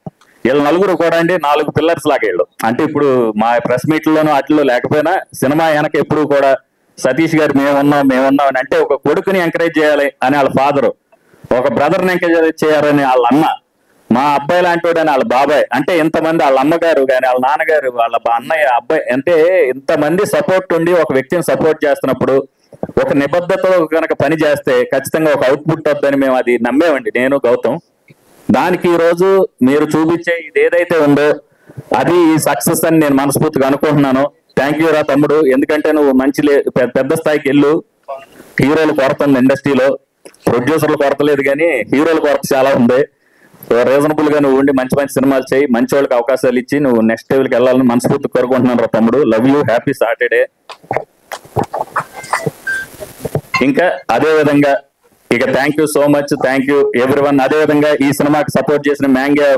వీళ్ళ నలుగురు కూడా అండి 4 పిల్లర్స్ లాగా వీళ్ళు. అంటే ఇప్పుడు మా ప్రెస్ మీట్లోనూ వాటిలో లేకపోయినా సినిమా వెనక ఎప్పుడు కూడా సతీష్ గారు మేమున్నాం అని అంటే ఒక కొడుకుని ఎంకరేజ్ చేయాలి అని వాళ్ళ ఫాదరు, ఒక బ్రదర్ని ఎంకరేజ్ చేయాలని వాళ్ళ అన్న, మా అబ్బాయి లాంటి అని వాళ్ళ బాబాయ్, అంటే ఇంతమంది వాళ్ళ అమ్మగారు కానీ వాళ్ళ నాన్నగారు వాళ్ళ అన్నయ్య అబ్బాయి, అంటే ఇంతమంది సపోర్ట్ ఉండి ఒక వ్యక్తిని సపోర్ట్ చేస్తున్నప్పుడు ఒక నిబద్ధతతో కనుక పని చేస్తే ఖచ్చితంగా ఒక అవుట్పుట్ వద్దని మేము అది నమ్మేమండి, నేను గౌతమ్. దానికి ఈ రోజు మీరు చూపించే ఇది ఏదైతే ఉందో అది సక్సెస్ అని నేను మనస్ఫూర్తిగా అనుకుంటున్నాను. థ్యాంక్ యూ రా తమ్ముడు, ఎందుకంటే నువ్వు మంచి పెద్ద స్థాయికి వెళ్ళు. హీరోలు కొరత ఉంది ఇండస్ట్రీలో, ప్రొడ్యూసర్లు కొరత లేదు కానీ హీరోల కొరత చాలా ఉంది. రీజనబుల్ గా నువ్వు ఉండి మంచి సినిమాలు చేయి, మంచి వాళ్ళకి అవకాశాలు ఇచ్చి నువ్వు నెక్స్ట్ లెవెల్కి వెళ్ళాలని మనస్ఫూర్తి కోరుకుంటున్నాను రా తమ్ముడు. Love you, happy Saturday. ఇంకా అదే విధంగా ఇక thank you so much, thank you everyone. అదేవిధంగా ఈ సినిమాకి సపోర్ట్ చేసిన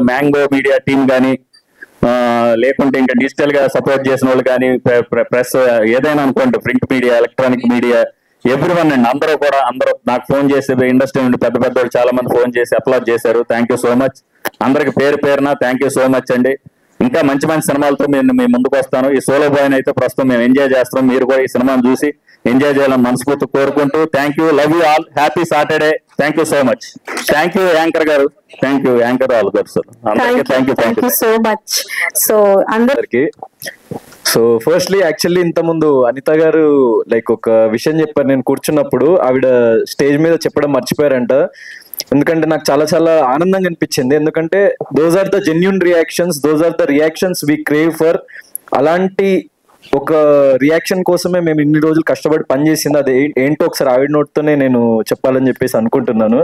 మ్యాంగో మీడియా టీం కానీ, లేకుంటే ఇంకా డిజిటల్ గా సపోర్ట్ చేసిన వాళ్ళు కానీ, ప్రెస్ ఏదైనా అనుకోండి, print media, electronic media, everyone అండి, అందరూ నాకు ఫోన్ చేసి ఇండస్ట్రీ నుండి పెద్ద చాలా మంది ఫోన్ చేసి అప్లాడ్ చేశారు. థ్యాంక్ యూ సో మచ్ అందరికి పేరున థ్యాంక్ యూ సో మచ్ అండి. ఇంకా మంచి సినిమాలతో మేము ముందుకు వస్తాను. ఈ సోలో బాయ్ అయితే ప్రస్తుతం మేము ఎంజాయ్ చేస్తున్నాం. మీరు కూడా ఈ సినిమాను చూసి ఎంజాయ్ చేయాలని మనస్ఫూర్తి కోరుకుంటూ thank you, love you all, happy Saturday. Thank you so much. Thank you anchor గారు, థ్యాంక్ యూ యాంకర్ ఆల్ గారు సార్, అందరికీ thank you so much. So అందరికి సో ఫస్ట్లీ యాక్చువల్లీ ఇంతకుముందు అనిత గారు లైక్ ఒక విషయం చెప్పారు, నేను కూర్చున్నప్పుడు ఆవిడ స్టేజ్ మీద చెప్పడం మర్చిపోయారంట. ఎందుకంటే నాకు చాలా ఆనందంగా అనిపించింది, ఎందుకంటే those are the genuine reactions, those are the reactions we crave for. అలాంటి ఒక రియాక్షన్ కోసమే మేము ఇన్ని రోజులు కష్టపడి పనిచేసింది. అది ఏంటో ఒకసారి ఆవిడ నోట్తోనే నేను చెప్పాలని చెప్పేసి అనుకుంటున్నాను.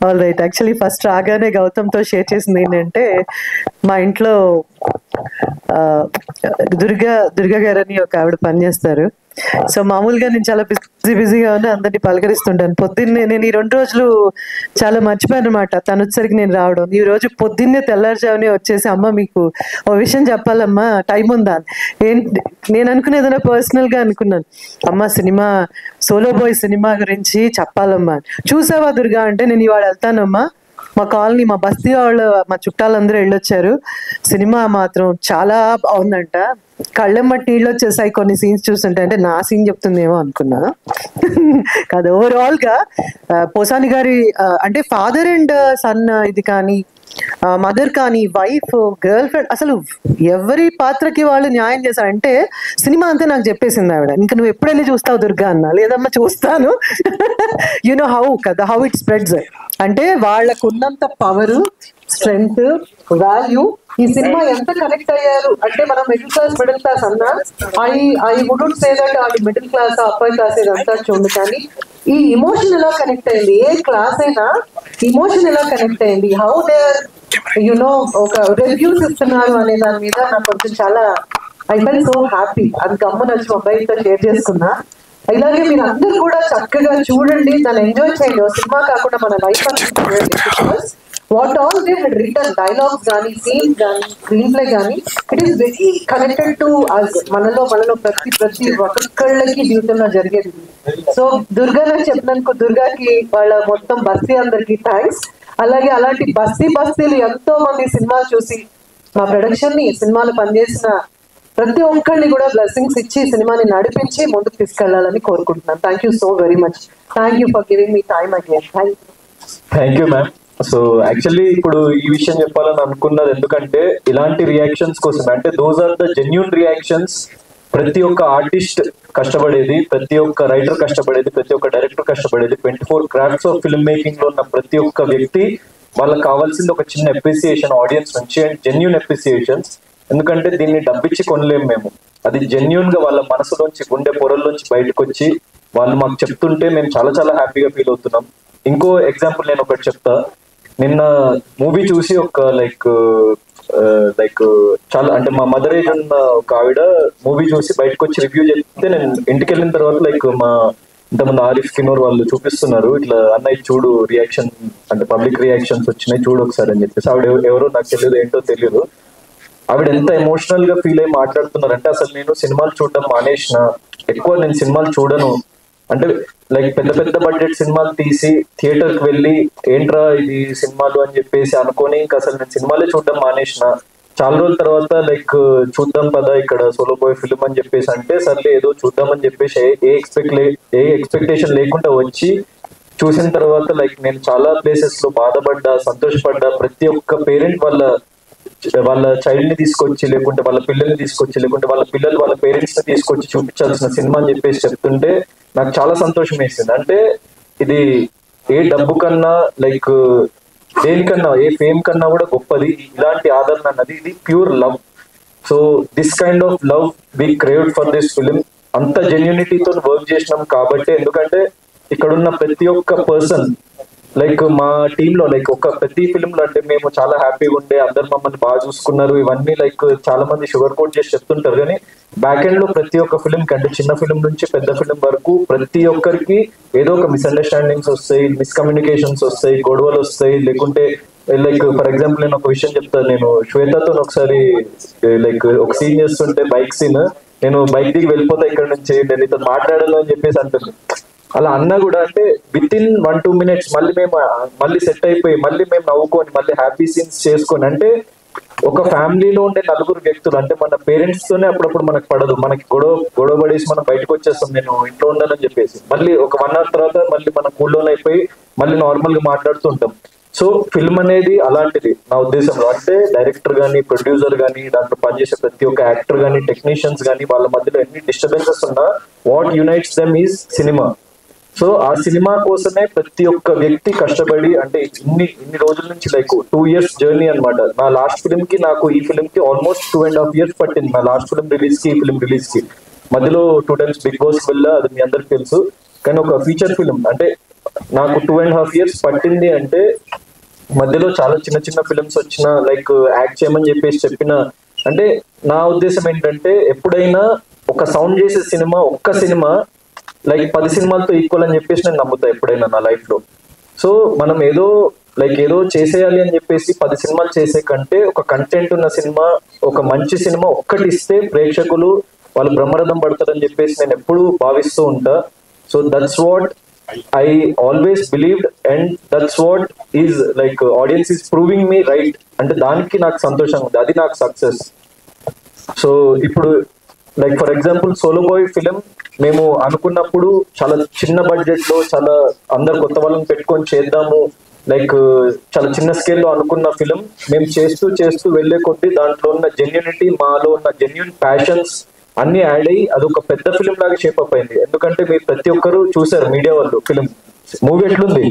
All right. యాక్చువల్లీ ఫస్ట్ రాగానే గౌతమ్తో షేర్ చేసింది ఏంటంటే, మా ఇంట్లో దుర్గా గారని ఒక ఆవిడ పనిచేస్తారు. సో మామూలుగా నేను చాలా బిజీగా ఉన్నా, అందరినీ పలకరిస్తుంటాను. పొద్దున్నే నేను ఈ 2 రోజులు చాలా మర్చిపోయాను అనమాట తను వచ్చేసరికి నేను రావడం. ఈ రోజు పొద్దున్నే తెల్లారుజామునే వచ్చేసి, అమ్మ మీకు ఓ విషయం చెప్పాలమ్మా, టైం ఉందా? నేను అనుకున్న ఏదైనా పర్సనల్ గా అనుకున్నాను. అమ్మ సినిమా సోలో బాయ్ సినిమా గురించి చెప్పాలమ్మా. చూసావా దుర్గా అంటే, నేను ఇవాళ వెళ్తానమ్మా, మా కాలనీ మా బస్తీ వాళ్ళు మా చుట్టాలందరూ వెళ్ళొచ్చారు, సినిమా మాత్రం చాలా బాగుందంట, కళ్ళెమ్మటి నీళ్ళు వచ్చేసాయి కొన్ని సీన్స్ చూస్తుంటే. అంటే నా సీన్ చెప్తుందేమో అనుకున్నా కాదు, ఓవరాల్ గా పోసాని గారి అంటే ఫాదర్ అండ్ సన్ ఇది కానీ, మదర్ కానీ, వైఫ్, గర్ల్ ఫ్రెండ్, అసలు ఎవరి పాత్రకి వాళ్ళు న్యాయం చేశారు. అంటే సినిమా అంతా నాకు చెప్పేసింది ఆవిడ, ఇంకా నువ్వు ఎప్పుడు వెళ్ళి చూస్తావు దుర్గా అన్నా. లేదమ్మా చూస్తాను, యునో హౌ కదా, హౌ ఇట్ స్ప్రెడ్స్. అంటే వాళ్ళకు ఉన్నంత పవర్, స్ట్రెంగ్త్, వాల్యూ ఈ సినిమా ఎంత కనెక్ట్ అయ్యారు అంటే, మనం మిడిల్ క్లాస్ అన్నా ఐ వుడెంట్ సే దట్ అది మిడిల్ క్లాస్ అప్పర్ క్లాస్ ఇదంతా చూడు, కానీ ఈ ఇమోషన్ ఎలా కనెక్ట్ అయింది, ఏ క్లాస్ అయినా ఇమోషన్ ఎలా కనెక్ట్ అయింది, హౌ దే యునో ఒక రివ్యూస్ ఇస్తున్నారు అనే దాని మీద నాకు కొంచెం చాలా ఐ ఫెల్ సో హ్యాపీ. అది గమ్మున వచ్చి మొబైల్తో షేర్ చేసుకున్నా. ఇలాగే మీరు అందరూ కూడా చక్కగా చూడండి, దాన్ని ఎంజాయ్ చేయండి. సినిమా కాకుండా మన life because what all they had written dialogues కానీ, సీన్స్ కానీ, స్క్రీన్ ప్లే కానీ, it is very connected to us. మనలో ప్రతి ఒక్కళ్ళకి జీవితంలో జరిగేది. సో దుర్గా నాకు చెప్పినందుకు దుర్గాకి, వాళ్ళ మొత్తం బస్తీ అందరికి థ్యాంక్స్. అలాగే అలాంటి బస్తీలు ఎంతో మంది సినిమాలు చూసి మా ప్రొడక్షన్ ని, సినిమాలు పనిచేసిన ప్రతి ఒక్కరిని కూడా బ్లెస్సింగ్స్ ఇచ్చి సినిమాని నడిపించి ముందుకు తీసుకెళ్లాలని కోరుకుంటున్నాను. Thank you so very much. Thank you for giving me time again. Thank you. Thank you ma'am. So actually ఇప్పుడు ఈ విషయం చెప్పాలని అనుకున్నది ఎందుకంటే ఇలాంటి రియాక్షన్స్ కోసం, అంటే those are the genuine reactions. ప్రతి ఒక్క ఆర్టిస్ట్ కష్టపడేది, ప్రతి ఒక్క రైటర్ కష్టపడేది, ప్రతి ఒక్క డైరెక్టర్ కష్టపడేది, 24 క్రాఫ్ట్స్ ఆఫ్ ఫిల్మ్ మేకింగ్ లో ఉన్న ప్రతి ఒక్క వ్యక్తి వాళ్ళకి కావాల్సింది ఒక చిన్న అప్రిసియేషన్ ఆడియన్స్ నుంచి, అండ్ జెన్యూన్ అప్రిసియేషన్స్. ఎందుకంటే దీన్ని డబ్బిచ్చి కొనలేము మేము. అది జెన్యూన్ గా వాళ్ళ మనసులోంచి, గుండె పొరల్లోంచి బయటకు వచ్చి వాళ్ళు మాకు చెప్తుంటే మేము చాలా చాలా హ్యాపీగా ఫీల్ అవుతున్నాం. ఇంకో ఎగ్జాంపుల్ నేను ఒకటి చెప్తా. నిన్న మూవీ చూసి ఒక లైక్ చాలా, అంటే మా మదర్ ఏజ్ ఉన్న ఒక ఆవిడ మూవీ చూసి బయటకు వచ్చి రివ్యూ చెప్తే, నేను ఇంటికి వెళ్ళిన తర్వాత లైక్ మా ఇంతమంది ఆరిఫ్ కినోర్ వాళ్ళు చూపిస్తున్నారు, ఇట్లా అన్నయ్య చూడు రియాక్షన్, అంటే పబ్లిక్ రియాక్షన్స్ వచ్చినాయి చూడు ఒకసారి అని చెప్పేసి. ఆవిడ ఎవరో నాకు తెలియదు, ఏంటో తెలియదు. ఆవిడ ఎంత ఎమోషనల్ గా ఫీల్ అయ్యి మాట్లాడుతున్నారంటే, అసలు నేను సినిమాలు చూడడం మానేసిన, ఎక్కువ నేను సినిమాలు చూడను, అంటే లైక్ పెద్ద పెద్ద బడ్జెట్ సినిమాలు తీసి థియేటర్ కి వెళ్ళి ఏంట్రా ఇది సినిమాలు అని చెప్పేసి అనుకొని ఇంకా అసలు నేను సినిమాలే చూడడం మానేసిన. చాలా రోజుల తర్వాత లైక్ చూద్దాం పదా ఇక్కడ సోలో బాయ్ ఫిల్మ్ అని చెప్పేసి అంటే, సర్లే ఏదో చూద్దామని చెప్పేసి ఏ ఎక్స్పెక్టేషన్ లేకుండా వచ్చి చూసిన తర్వాత లైక్ నేను చాలా ప్లేసెస్ లో బాధపడ్డా, సంతోషపడ్డా. ప్రతి ఒక్క పేరెంట్ వాళ్ళ చైల్డ్ ని తీసుకొచ్చి, లేకుంటే వాళ్ళ పిల్లల్ని తీసుకొచ్చి, లేకుంటే వాళ్ళ పిల్లలు వాళ్ళ పేరెంట్స్ ని తీసుకొచ్చి చూపించాల్సిన సినిమా అని చెప్పేసి చెప్తుంటే నాకు చాలా సంతోషం వేసింది. అంటే ఇది ఏ డబ్బు కన్నా లైక్ దేనికన్నా, ఏ ఫేమ్ కన్నా కూడా గొప్పది ఇలాంటి ఆదరణ అన్నది. ఇది pure love. So this kind of love we craved for this film. అంత జెన్యూనిటీతో వర్క్ చేసినాం కాబట్టి, ఎందుకంటే ఇక్కడున్న ప్రతి ఒక్క పర్సన్ లైక్ మా టీంలో లైక్ ఒక ప్రతి ఫిలిం లో అంటే మేము చాలా హ్యాపీగా ఉండే, అందరు మమ్మల్ని బాగా చూసుకున్నారు, ఇవన్నీ లైక్ చాలా మంది షుగర్ కోట్ చేసి చెప్తుంటారు. కానీ బ్యాక్ ఎండ్ లో ప్రతి ఒక్క ఫిలిం కంటే చిన్న ఫిలిం నుంచి పెద్ద ఫిలిం వరకు ప్రతి ఒక్కరికి ఏదో ఒక మిస్అండర్స్టాండింగ్స్ వస్తాయి, మిస్కమ్యూనికేషన్స్ వస్తాయి, గొడవలు వస్తాయి. లేకుంటే లైక్ ఫర్ ఎగ్జాంపుల్ నేను ఒక విషయం చెప్తాను. నేను శ్వేతతో ఒకసారి లైక్ ఒక సీన్ చేస్తుంటే, బైక్ సీన్, నేను బైక్ దిగి వెళ్ళిపోతా ఇక్కడ నుంచి, నేను ఇతను మాట్లాడాలి అని చెప్పేసి అంటుంది. అలా అన్నా కూడా అంటే విత్ ఇన్ 1-2 minutes మళ్ళీ సెట్ అయిపోయి మళ్ళీ మేము నవ్వుకొని మళ్ళీ హ్యాపీ సీన్స్ చేసుకొని, అంటే ఒక ఫ్యామిలీలో ఉండే 4 వ్యక్తులు, అంటే మన పేరెంట్స్ తోనే అప్పుడప్పుడు మనకు పడదు, మనకి గొడవ పడేసి మనం బయటకు వచ్చేస్తాం, నేను ఇంట్లో ఉండాలని చెప్పేసి. మళ్ళీ ఒక 1 hour తర్వాత మళ్ళీ మన కూల్లోనే అయిపోయి మళ్ళీ నార్మల్ గా మాట్లాడుతూ ఉంటాం. సో ఫిల్మ్ అనేది అలాంటిది నా ఉద్దేశంలో. అంటే డైరెక్టర్ గానీ, ప్రొడ్యూసర్ గానీ, దాంట్లో పనిచేసే ప్రతి ఒక్క యాక్టర్ గానీ, టెక్నీషియన్స్ గానీ, వాళ్ళ మధ్యలో ఎన్ని డిస్టర్బెన్సెస్ ఉన్నా what unites them is cinema. So ఆ సినిమా కోసమే ప్రతి ఒక్క వ్యక్తి కష్టపడి, అంటే ఇన్ని రోజుల నుంచి లైక్ 2 years జర్నీ అనమాట. నా లాస్ట్ ఫిలిం కి, నాకు ఈ ఫిలిం కి ఆల్మోస్ట్ 2.5 years పట్టింది. నా లాస్ట్ ఫిలిం రిలీజ్ కి, ఈ ఫిలిం రిలీజ్ కి మధ్యలో 2 times బిగ్ బాస్ వెళ్ళా, అది మీ అందరికి తెలుసు. కానీ ఒక ఫీచర్ ఫిలిం అంటే నాకు 2.5 years పట్టింది. అంటే మధ్యలో చాలా చిన్న చిన్న ఫిలిమ్స్ వచ్చిన, లైక్ యాక్ట్ చేయమని చెప్పేసి చెప్పిన. అంటే నా ఉద్దేశం ఏంటంటే, ఎప్పుడైనా ఒక సౌండ్ చేసే సినిమా, ఒక్క సినిమా లైక్ 10 సినిమాలతో ఈక్వల్ అని చెప్పేసి నేను నమ్ముతా ఎప్పుడైనా నా లైఫ్ లో. సో మనం ఏదో చేసేయాలి అని చెప్పేసి 10 సినిమాలు చేసే కంటే, ఒక కంటెంట్ ఉన్న సినిమా, ఒక మంచి సినిమా ఒక్కటి ఇస్తే ప్రేక్షకులు వాళ్ళు బ్రహ్మరథం పడతారని చెప్పేసి నేను ఎప్పుడు భావిస్తూ ఉంటా. So that's what I always believed, and that's what is like audience is proving me right. అంటే దానికి నాకు సంతోషంగా ఉంది, అది నాకు సక్సెస్. సో ఇప్పుడు like for example solo boy film మేము అనుకున్నప్పుడు చాలా చిన్న బడ్జెట్ లో, చాలా అందరు కొత్త వాళ్ళని పెట్టుకొని చేద్దాము, లైక్ చాలా చిన్న స్కేల్లో అనుకున్న ఫిలిం మేము చేస్తూ వెళ్ళే కొద్దీ దాంట్లో ఉన్న జెన్యూనిటీ, మాలో ఉన్న జెన్యూన్ ప్యాషన్స్ అన్ని యాడ్ అయ్యి అదొక పెద్ద ఫిలిం లాగా షేప్ అప్ అయింది. ఎందుకంటే మీరు ప్రతి ఒక్కరు చూసారు, మీడియా వాళ్ళు ఫిలిం మూవీ ఎట్లుంది.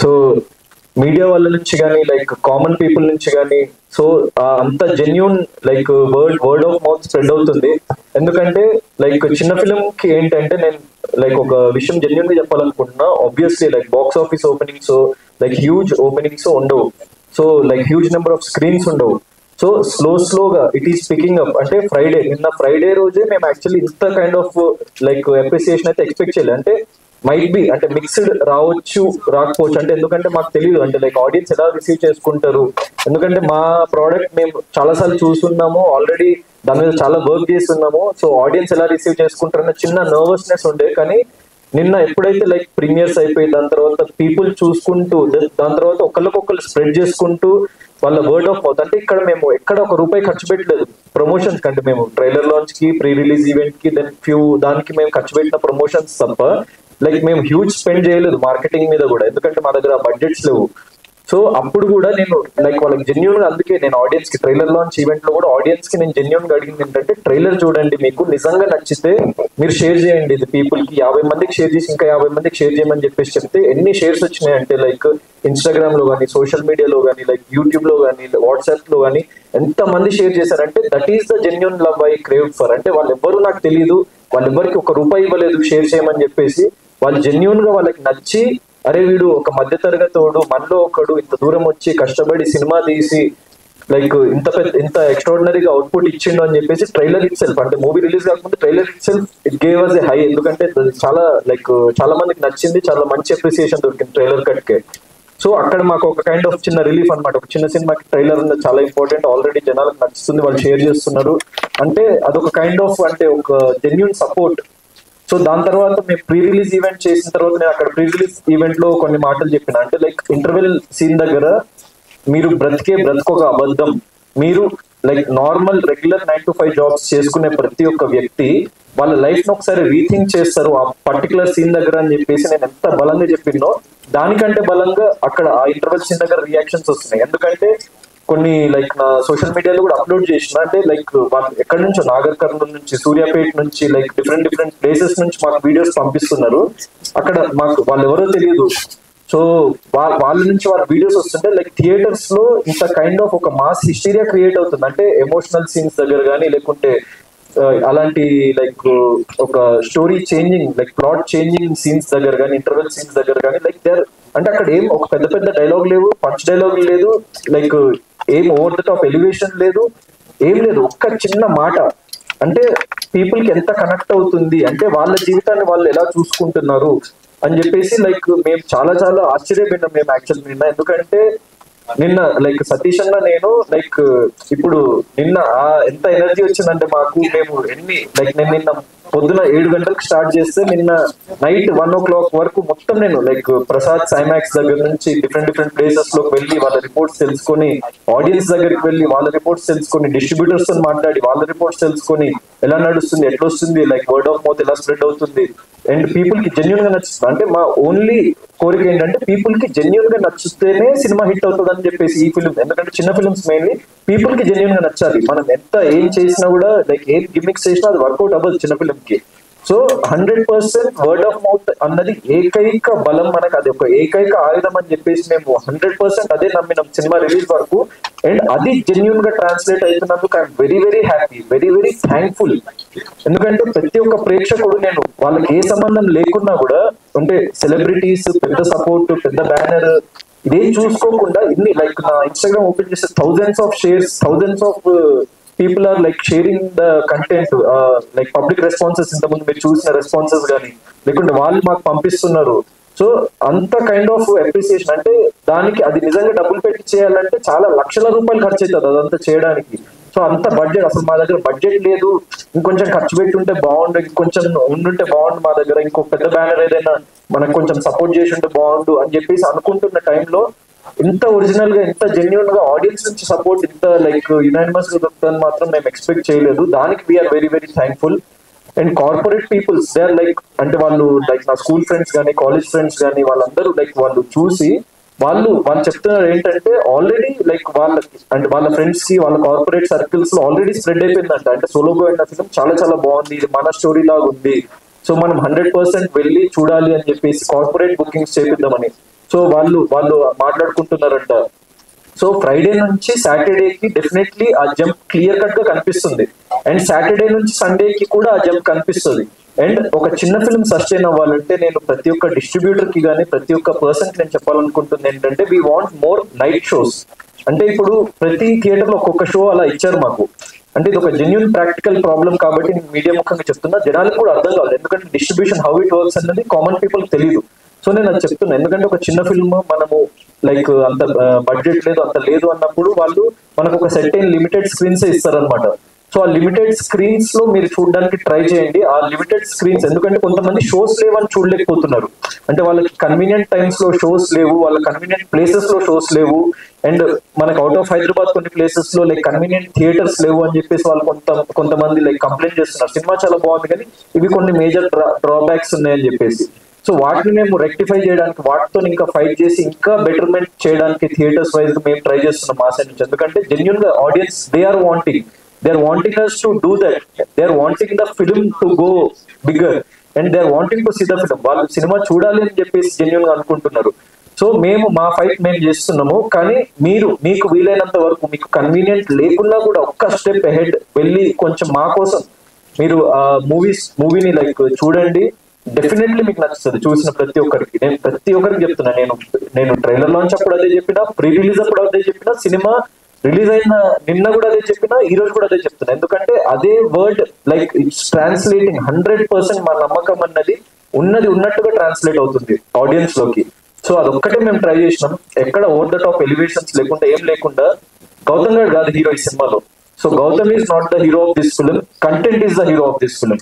సో మీడియా వాళ్ళ నుంచి కానీ, లైక్ కామన్ పీపుల్ నుంచి కానీ, సో అంత genuine like word of mouth spread అవుతుంది. ఎందుకంటే లైక్ చిన్న ఫిలిం కి ఏంటంటే, నేను లైక్ ఒక విషయం జెన్యూన్ గా చెప్పాలనుకుంటున్నా. Obviously like box office openings, like huge openings ఉండవు. So like huge number of screens ఉండవు. సో స్లోగా ఇట్ ఈస్ పికింగ్ అప్. అంటే నిన్న ఫ్రైడే రోజే మేము యాక్చువల్లీ ఇంత కైండ్ ఆఫ్ లైక్ అప్రిసియేషన్ అయితే ఎక్స్పెక్ట్ చేయలేదు. అంటే మైట్ బి, అంటే మిక్స్డ్ రావచ్చు, రాకపోవచ్చు. అంటే ఎందుకంటే మాకు తెలియదు, అంటే లైక్ ఆడియన్స్ ఎలా రిసీవ్ చేసుకుంటారు. ఎందుకంటే మా ప్రోడక్ట్ మేము చాలాసార్లు చూస్తున్నాము, ఆల్రెడీ దాని మీద చాలా వర్క్ చేస్తున్నాము. సో ఆడియన్స్ ఎలా రిసీవ్ చేసుకుంటారన్న చిన్న నర్వస్నెస్ ఉండే. కానీ నిన్న ఎప్పుడైతే లైక్ ప్రీమియర్స్ అయిపోయి, దాని తర్వాత పీపుల్ చూసుకుంటూ, దాని తర్వాత ఒకళ్ళకొకళ్ళు స్ప్రెడ్ చేసుకుంటూ వాళ్ళ వర్డ్ ఆఫ్ మౌత్. అంటే ఇక్కడ మేము ఎక్కడ ₹1 ఖర్చు పెట్టలేదు ప్రమోషన్స్ కంటే. మేము ట్రైలర్ లాంచ్ కి, ప్రీ రిలీజ్ ఈవెంట్ కి, దెన్ దానికి మేము ఖర్చు పెట్టిన ప్రమోషన్స్ తప్ప లైక్ మేము హ్యూజ్ స్పెండ్ చేయలేదు మార్కెటింగ్ మీద కూడా, ఎందుకంటే మా దగ్గర బడ్జెట్స్ లేవు. సో అప్పుడు కూడా నేను లైక్ వాళ్ళకి జెన్యూన్ గా, అందుకే నేను ఆడియన్స్ కి ట్రైలర్ లాంచ్ ఈవెంట్ లో కూడా ఆడియన్స్ కి నేను జెన్యూన్ గా అడిగింది ఏంటంటే, ట్రైలర్ చూడండి, మీకు నిజంగా నచ్చితే మీరు షేర్ చేయండి ఇది పీపుల్ కి, 50 మందికి షేర్ చేసి ఇంకా 50 మందికి షేర్ చేయమని చెప్పేసి చెప్తే ఎన్ని షేర్స్ వచ్చినాయి అంటే, లైక్ ఇన్స్టాగ్రామ్ లో కానీ, సోషల్ మీడియాలో కానీ, లైక్ యూట్యూబ్ లో కానీ, వాట్సాప్ లో కానీ ఎంత మంది షేర్ చేశారంటే, that is the genuine love I crave for. అంటే వాళ్ళెవ్వరూ నాకు తెలియదు, వాళ్ళెవ్వరికి ₹1 ఇవ్వలేదు షేర్ చేయమని చెప్పేసి, వాళ్ళు జెన్యూన్ గా వాళ్ళకి నచ్చి, అరే వీడు ఒక మధ్య తరగతోడు, మనలో ఒకడు ఇంత దూరం వచ్చి కష్టపడి సినిమా తీసి లైక్ ఇంత ఎక్స్ట్రాడినరీగా అవుట్పుట్ ఇచ్చిండు అని చెప్పేసి ట్రైలర్ ఇట్ సెల్ఫ్, అంటే మూవీ రిలీజ్ కాకుండా trailer itself it gave us a high. ఎందుకంటే చాలా లైక్ చాలా మందికి నచ్చింది, చాలా మంచి అప్రిసియేషన్ దొరికింది ట్రైలర్ కట్కే. సో అక్కడ మాకు ఒక కైండ్ ఆఫ్ చిన్న రిలీఫ్ అనమాట. ఒక చిన్న సినిమాకి ట్రైలర్ ఉన్నది చాలా ఇంపార్టెంట్, ఆల్రెడీ జనాలకు నచ్చుతుంది, వాళ్ళు షేర్ చేస్తున్నారు అంటే అదొక కైండ్ ఆఫ్ అంటే ఒక జెన్యూన్ సపోర్ట్. సో దాని తర్వాత మేము ప్రీ రిలీజ్ ఈవెంట్ చేసిన తర్వాత నేను అక్కడ ప్రీ రిలీజ్ ఈవెంట్ లో కొన్ని మాటలు చెప్పిన, అంటే లైక్ ఇంటర్వెల్ సీన్ దగ్గర మీరు బ్రతుకొక అబద్ధం, మీరు like normal regular 9 to 5 jobs చేసుకునే ప్రతి ఒక్క వ్యక్తి వాళ్ళ లైఫ్ ని ఒకసారి రీథింక్ చేస్తారు ఆ పర్టికులర్ సీన్ దగ్గర అని చెప్పేసి నేను ఎంత బలంగా చెప్పినో, దానికంటే బలంగా అక్కడ ఆ ఇంటర్వెల్ సీన్ దగ్గర రియాక్షన్స్ వస్తున్నాయి. ఎందుకంటే కొన్ని లైక్ నా సోషల్ మీడియాలో కూడా అప్లోడ్ చేసిన, అంటే లైక్ వాళ్ళు ఎక్కడి నుంచో నాగర్ కర్నూలు నుంచి, సూర్యాపేట నుంచి, లైక్ డిఫరెంట్ ప్లేసెస్ నుంచి మాకు వీడియోస్ పంపిస్తున్నారు. అక్కడ మాకు వాళ్ళు ఎవరో తెలియదు. సో వాళ్ళ నుంచి వాళ్ళ వీడియోస్ వస్తుంటే లైక్ థియేటర్స్ లో ఇంత కైండ్ ఆఫ్ ఒక మాస్ హిస్టీరియా క్రియేట్ అవుతుంది. అంటే ఎమోషనల్ సీన్స్ దగ్గర కానీ, లేకుంటే అలాంటి లైక్ ఒక story changing like plot changing scenes దగ్గర కానీ, ఇంటర్వెల్ సీన్స్ దగ్గర కానీ, లైక్ దేర్ అంటే అక్కడ ఏం ఒక పెద్ద డైలాగ్ లేవు, పంచ్ డైలాగ్ లేదు, లైక్ ఏం ఓవర్ ద టాప్ ఎలివేషన్ లేదు, ఏం లేదు, ఒక్క చిన్న మాట అంటే పీపుల్ కి ఎంత కనెక్ట్ అవుతుంది, అంటే వాళ్ళ జీవితాన్ని వాళ్ళు ఎలా చూసుకుంటున్నారు అని చెప్పేసి లైక్ మేము చాలా ఆశ్చర్యపోయినాం మేము యాక్చువల్ నిన్న. ఎందుకంటే నిన్న లైక్ సతీష్ అన్న నేను లైక్ ఇప్పుడు నిన్న ఎంత ఎనర్జీ వచ్చిందంటే మాకు, మేము నేను నిన్న పొద్దున 7 గంటలకు స్టార్ట్ చేస్తే నిన్న నైట్ 1 o'clock వరకు మొత్తం నేను లైక్ ప్రసాద్ సైమాక్స్ దగ్గర నుంచి డిఫరెంట్ ప్లేసెస్ లోకి వెళ్ళి వాళ్ళ రిపోర్ట్స్ తెలుసుకొని, ఆడియన్స్ దగ్గరికి వెళ్ళి వాళ్ళ రిపోర్ట్స్ తెలుసుకొని, డిస్ట్రిబ్యూటర్స్ తో మాట్లాడి వాళ్ళ రిపోర్ట్స్ తెలుసుకొని ఎలా నడుస్తుంది, ఎట్లా వస్తుంది, లైక్ వర్డ్ ఆఫ్ మౌత్ ఎలా స్ప్రెడ్ అవుతుంది, అండ్ పీపుల్ కి జెన్యూన్ గా నచ్చుతుంది. అంటే మా ఓన్లీ కోరిక ఏంటంటే పీపుల్ కి జెన్యూన్ గా నచ్చితేనే సినిమా హిట్ అవుతుంది అని చెప్పేసి ఈ ఫిల్మ్, ఎందుకంటే చిన్న ఫిల్మ్స్ మెయిన్లీ పీపుల్ కి జెన్యూన్ గా నచ్చాలి. మనం ఎంత ఏం చేసినా కూడా లైక్ ఏం గిమిక్స్ చేసినా అది వర్కౌట్ అవ్వదు చిన్న ఫిల్మ్ కి. సో 100% వర్డ్ ఆఫ్ మౌత్ అన్నది ఏకైక బలం, మనకు అది ఒక ఏకైక ఆయుధం అని చెప్పేసి మేము 100% అదే నమ్మినాం సినిమా రిలీజ్ వరకు. అండ్ అది జెన్యూన్ గా ట్రాన్స్లేట్ అవుతున్నందుకు I'm very happy, very thankful. ఎందుకంటే ప్రతి ఒక్క ప్రేక్షకుడు, నేను వాళ్ళకి ఏ సంబంధం లేకున్నా కూడా, అంటే సెలబ్రిటీస్, పెద్ద సపోర్ట్, పెద్ద బ్యానర్ ఇదేం చూసుకోకుండా ఇన్ని లైక్ నా ఇన్స్టాగ్రామ్ ఓపెన్ చేస్తే thousands of shares, thousands of people are like sharing the content, like public responses, ఇంతకుముందు మీరు చూసిన రెస్పాన్సెస్ కానీ, లేకుంటే వాళ్ళు మాకు పంపిస్తున్నారు. సో అంత కైండ్ ఆఫ్ అప్రిసియేషన్, అంటే దానికి అది నిజంగా డబ్బులు పెట్టి చేయాలంటే చాలా లక్షల రూపాయలు ఖర్చు అవుతుంది అదంతా చేయడానికి. సో అంత బడ్జెట్, అసలు మా దగ్గర బడ్జెట్ లేదు, ఇంకొంచెం ఖర్చు పెట్టి ఉంటే బాగుండు, ఇంకొంచెం ఉండుంటే బాగుండు మా దగ్గర, ఇంకో పెద్ద బ్యానర్ ఏదైనా మనకు కొంచెం సపోర్ట్ చేసి ఉంటే బాగుండు అని చెప్పేసి అనుకుంటున్న టైంలో ఇంత ఒరిజినల్ గా, ఇంత జెన్యూన్ గా ఆడియన్స్ నుంచి సపోర్ట్ ఇంత లైక్ యునానిమస్ గా దొరుకుతుందని మాత్రం మేము ఎక్స్పెక్ట్ చేయలేదు. దానికి we're very thankful. And corporate peoples they are like, అంటే వాళ్ళు లైక్ నా స్కూల్ ఫ్రెండ్స్ కానీ, కాలేజ్ ఫ్రెండ్స్ కానీ, వాళ్ళందరూ లైక్ వాళ్ళు చూసి వాళ్ళు చెప్తున్నారు ఏంటంటే ఆల్రెడీ లైక్ వాళ్ళకి, అంటే వాళ్ళ ఫ్రెండ్స్ కి, వాళ్ళ కార్పొరేట్ సర్కిల్స్ లో ఆల్రెడీ స్ప్రెడ్ అయిపోయిందంట. అంటే సోలో బాయ్ అన్న ఫిల్మ్ చాలా బాగుంది, ఇది మన స్టోరీ లాగా ఉంది, సో మనం 100% వెళ్ళి చూడాలి అని చెప్పేసి కార్పొరేట్ బుకింగ్స్ చేపిద్దామని. సో వాళ్ళు మాట్లాడుకుంటున్నారంట. సో ఫ్రైడే నుంచి సాటర్డేకి డెఫినెట్లీ ఆ జంప్ క్లియర్ కట్ గా కనిపిస్తుంది, అండ్ సాటర్డే నుంచి సండేకి కూడా ఆ జంప్ కనిపిస్తుంది. అండ్ ఒక చిన్న ఫిల్మ్ సస్టైన్ అవ్వాలంటే నేను ప్రతి ఒక్క డిస్ట్రిబ్యూటర్ కి కానీ, ప్రతి ఒక్క పర్సన్ కి నేను చెప్పాలనుకుంటుంది ఏంటంటే, we want more night shows. అంటే ఇప్పుడు ప్రతి థియేటర్ లో ఒక్కొక్క షో అలా ఇచ్చారు మాకు. అంటే ఇది ఒక జెన్యూన్ ప్రాక్టికల్ ప్రాబ్లం కాబట్టి నేను మీడియా ముఖంగా చెప్తున్నా, జనాలకు కూడా అర్థం కావాలి, ఎందుకంటే డిస్ట్రిబ్యూషన్ హౌ ఇట్ వర్క్స్ అనేది కామన్ పీపుల్ తెలియదు. సో నేను అది చెప్తున్నా, ఎందుకంటే ఒక చిన్న ఫిల్మ్ మనము లైక్ అంత బడ్జెట్ లేదు, అంత లేదు అన్నప్పుడు వాళ్ళు మనకు ఒక సెర్టైన్ లిమిటెడ్ స్క్రీన్స్ ఇస్తారనమాట. సో ఆ లిమిటెడ్ స్క్రీన్స్ లో మీరు చూడడానికి ట్రై చేయండి. ఆ లిమిటెడ్ స్క్రీన్స్, ఎందుకంటే కొంతమంది షోస్ లేవని చూడలేకపోతున్నారు, అంటే వాళ్ళకి కన్వీనియంట్ టైమ్స్ లో షోస్ లేవు, వాళ్ళ కన్వీనియంట్ ప్లేసెస్ లో షోస్ లేవు, అండ్ మనకు అవుట్ ఆఫ్ హైదరాబాద్ కొన్ని ప్లేసెస్ లో లైక్ కన్వీనియంట్ థియేటర్స్ లేవు అని చెప్పేసి వాళ్ళు కొంతమంది లైక్ కంప్లైంట్ చేస్తున్నారు. సినిమా చాలా బాగుంది కానీ ఇవి కొన్ని మేజర్ డ్రాబ్యాక్స్ ఉన్నాయని చెప్పేసి. సో వాటిని మేము రెక్టిఫై చేయడానికి, వాటితో ఇంకా ఫైట్ చేసి ఇంకా బెటర్మెంట్ చేయడానికి థియేటర్స్ వైజ్ మేము ట్రై చేస్తున్నాం మా సైడ్ నుంచి. ఎందుకంటే జెన్యున్ గా audience they are wanting us to do that. They are wanting the film to go bigger and they are wanting to see the film. వాళ్ళు సినిమా చూడాలి అని చెప్పేసి జెన్యున్ గా అనుకుంటున్నారు. సో మేము మా ఫైట్ మేము చేస్తున్నాము, కానీ మీకు వీలైనంత వరకు మీకు కన్వీనియంట్ లేకున్నా కూడా ఒక్క స్టెప్ అహెడ్ వెళ్ళి కొంచెం మా కోసం మీరు మూవీని లైక్ చూడండి. డెఫినెట్లీ మీకు నచ్చుతుంది చూసిన ప్రతి ఒక్కరికి. నేను ప్రతి ఒక్కరికి చెప్తున్నా, నేను ట్రైలర్ లాంచ్ అప్పుడు అదే చెప్పినా, ప్రీ రిలీజ్ అప్పుడు అదే చెప్పినా, సినిమా రిలీజ్ అయిన నిన్న కూడా అదే చెప్పినా, ఈ రోజు కూడా అదే చెప్తున్నా. ఎందుకంటే అదే వర్డ్ లైక్ ఇట్స్ ట్రాన్స్లేటింగ్ 100%. మా నమ్మకం అన్నది ఉన్నది ఉన్నట్టుగా ట్రాన్స్లేట్ అవుతుంది ఆడియన్స్ లోకి. సో అదొక్కటే మేము ట్రై చేసినాం. ఎక్కడ ఓవర్ ద టాప్ ఎలివేషన్స్ లేకుండా ఏం లేకుండా. గౌతమ్ గారు కాదు హీరో ఈ సినిమాలో. So Gautham is not the hero of this film, content is the hero of this film.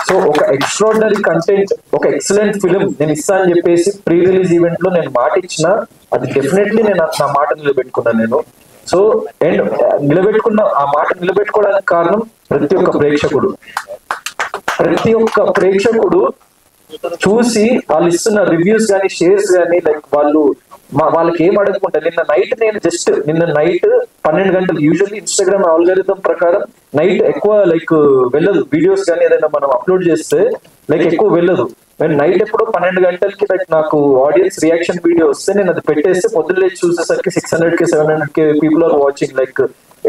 So ఒక ఎక్స్ట్రాడినరీ కంటెంట్, ఒక ఎక్సలెంట్ ఫిలిం నేను ఇస్తా అని చెప్పేసి ప్రీ రిలీజ్ ఈవెంట్ లో నేను మాట ఇచ్చిన, అది డెఫినెట్లీ నేను నా మాట నిలబెట్టుకున్నాను నేను. సో అండ్ ఆ మాట నిలబెట్టుకోవడానికి కారణం ప్రతి ఒక్క ప్రేక్షకుడు చూసి వాళ్ళు ఇస్తున్న రివ్యూస్ కానీ షేర్స్ కానీ లైక్ వాళ్ళకి ఏం అడగకుండా నిన్న నైట్ 12 గంటలు, యూజువల్లీ ఇన్స్టాగ్రామ్ ఆల్గరిథం ప్రకారం నైట్ ఎక్కువ లైక్ వెళ్ళదు వీడియోస్ కానీ ఏదైనా మనం అప్లోడ్ చేస్తే లైక్ ఎక్కువ వెళ్ళదు. నేను నైట్ ఎప్పుడో 12 గంటలకి లైక్ నాకు ఆడియన్స్ రియాక్షన్ వీడియో వస్తే నేను అది పెట్టేస్తే పొద్దున్న లేచి చూసేసరికి 600K 700K people are watching, like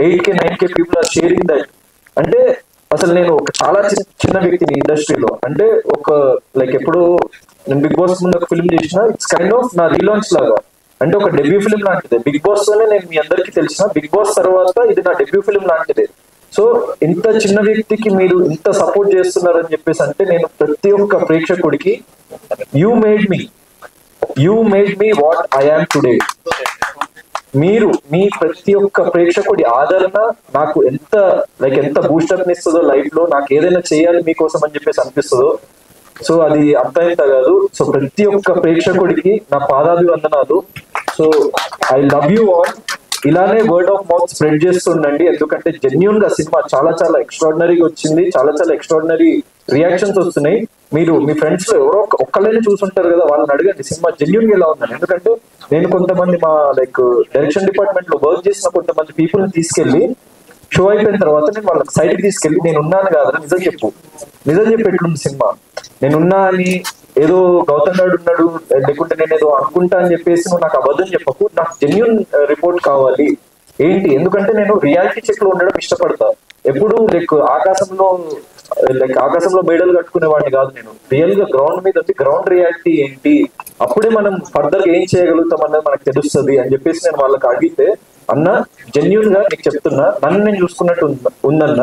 8K 9K people are sharing that. అంటే అసలు నేను ఒక చాలా చిన్న వ్యక్తిని ఇండస్ట్రీలో. అంటే ఒక లైక్ ఎప్పుడు నేను బిగ్ బాస్ ముందు ఒక ఫిల్మ్ చేసిన, ఇట్స్ కైండ్ ఆఫ్ నా రీలాంచ్ లాగా. అంటే ఒక డెబ్యూ ఫిల్మ్ లాంటిదే. బిగ్ బాస్ తోనే నేను మీ అందరికీ తెలిసిన, బిగ్ బాస్ తర్వాత ఇది నా డెబ్యూ ఫిల్మ్ లాంటిదే. సో ఇంత చిన్న వ్యక్తికి మీరు ఇంత సపోర్ట్ చేస్తున్నారని చెప్పేసి అంటే నేను ప్రతి ఒక్క ప్రేక్షకుడికి you made me what I am today. మీ ప్రతి ఒక్క ప్రేక్షకుడి ఆదరణ నాకు ఎంత బూస్టప్ ఇస్తుందో లైఫ్ లో, నాకు ఏదైనా చేయాలి మీకోసం అని చెప్పేసి అనిపిస్తుందో. సో అది అంత కాదు. సో ప్రతి ఒక్క ప్రేక్షకుడికి నా పాదాభివందనాలు. So I love you all. ఇలానే వర్డ్ ఆఫ్ మౌత్ స్ప్రెడ్ చేస్తుండండి. ఎందుకంటే జెన్యున్ గా సినిమా చాలా చాలా ఎక్స్ట్రాడినరీగా వచ్చింది, చాలా చాలా ఎక్స్ట్రాడినరీ రియాక్షన్స్ వస్తున్నాయి. మీరు మీ ఫ్రెండ్స్ లో ఎవరో ఒక్కళ్ళైనా చూసుంటారు కదా, వాళ్ళని అడగండి సినిమా జెన్యున్ గా ఎలా ఉందని. ఎందుకంటే నేను కొంతమంది మా లైక్ డైరెక్షన్ డిపార్ట్మెంట్ లో వర్క్ చేసిన కొంతమంది పీపుల్ ని తీసుకెళ్లి షో అయిపోయిన తర్వాత నేను వాళ్ళకి సైడ్ కి తీసుకెళ్లి నేను ఉన్నాను కాదు నిజం చెప్పు ఎట్లుంది సినిమా, నేనున్నా అని ఏదో గౌతమ్ గారు ఉన్నాడు లేకుంటే నేను ఏదో అనుకుంటా అని చెప్పేసి నువ్వు నాకు అబద్ధం చెప్పకు, నాకు జెన్యున్ రిపోర్ట్ కావాలి ఏంటి. ఎందుకంటే నేను రియాలిటీ చెక్ లో ఉండడం ఇష్టపడతా. ఎప్పుడు ఆకాశంలో మేడలు కట్టుకునే వాడిని కాదు నేను. రియల్ గా గ్రౌండ్ మీద గ్రౌండ్ రియాలిటీ ఏంటి, అప్పుడే మనం ఫర్దర్ ఏం చేయగలుగుతాం అన్నది మనకు తెలుస్తుంది అని చెప్పేసి నేను వాళ్ళకి అడిగితే, అన్న జెన్యున్ గా నీకు చెప్తున్నా, నన్ను నేను చూసుకున్నట్టు ఉందన్న,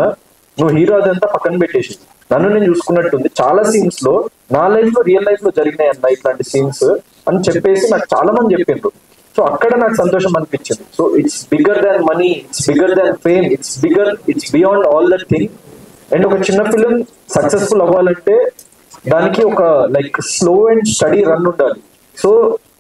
నువ్వు హీరో అదంతా పక్కన పెట్టేసి నన్ను నేను చూసుకున్నట్టుంది. చాలా సీన్స్ లో నా లైఫ్ లో రియల్ లైఫ్ లో జరిగినాయి అన్న ఇట్లాంటి సీన్స్ అని చెప్పేసి నాకు చాలా మంది చెప్పిండ్రు. సో అక్కడ నాకు సంతోషం అనిపించింది. So it's bigger than money, it's bigger than fame, it's beyond all that thing. And ఒక చిన్న ఫిలిం సక్సెస్ఫుల్ అవ్వాలంటే దానికి ఒక like slow and steady run ఉండాలి. సో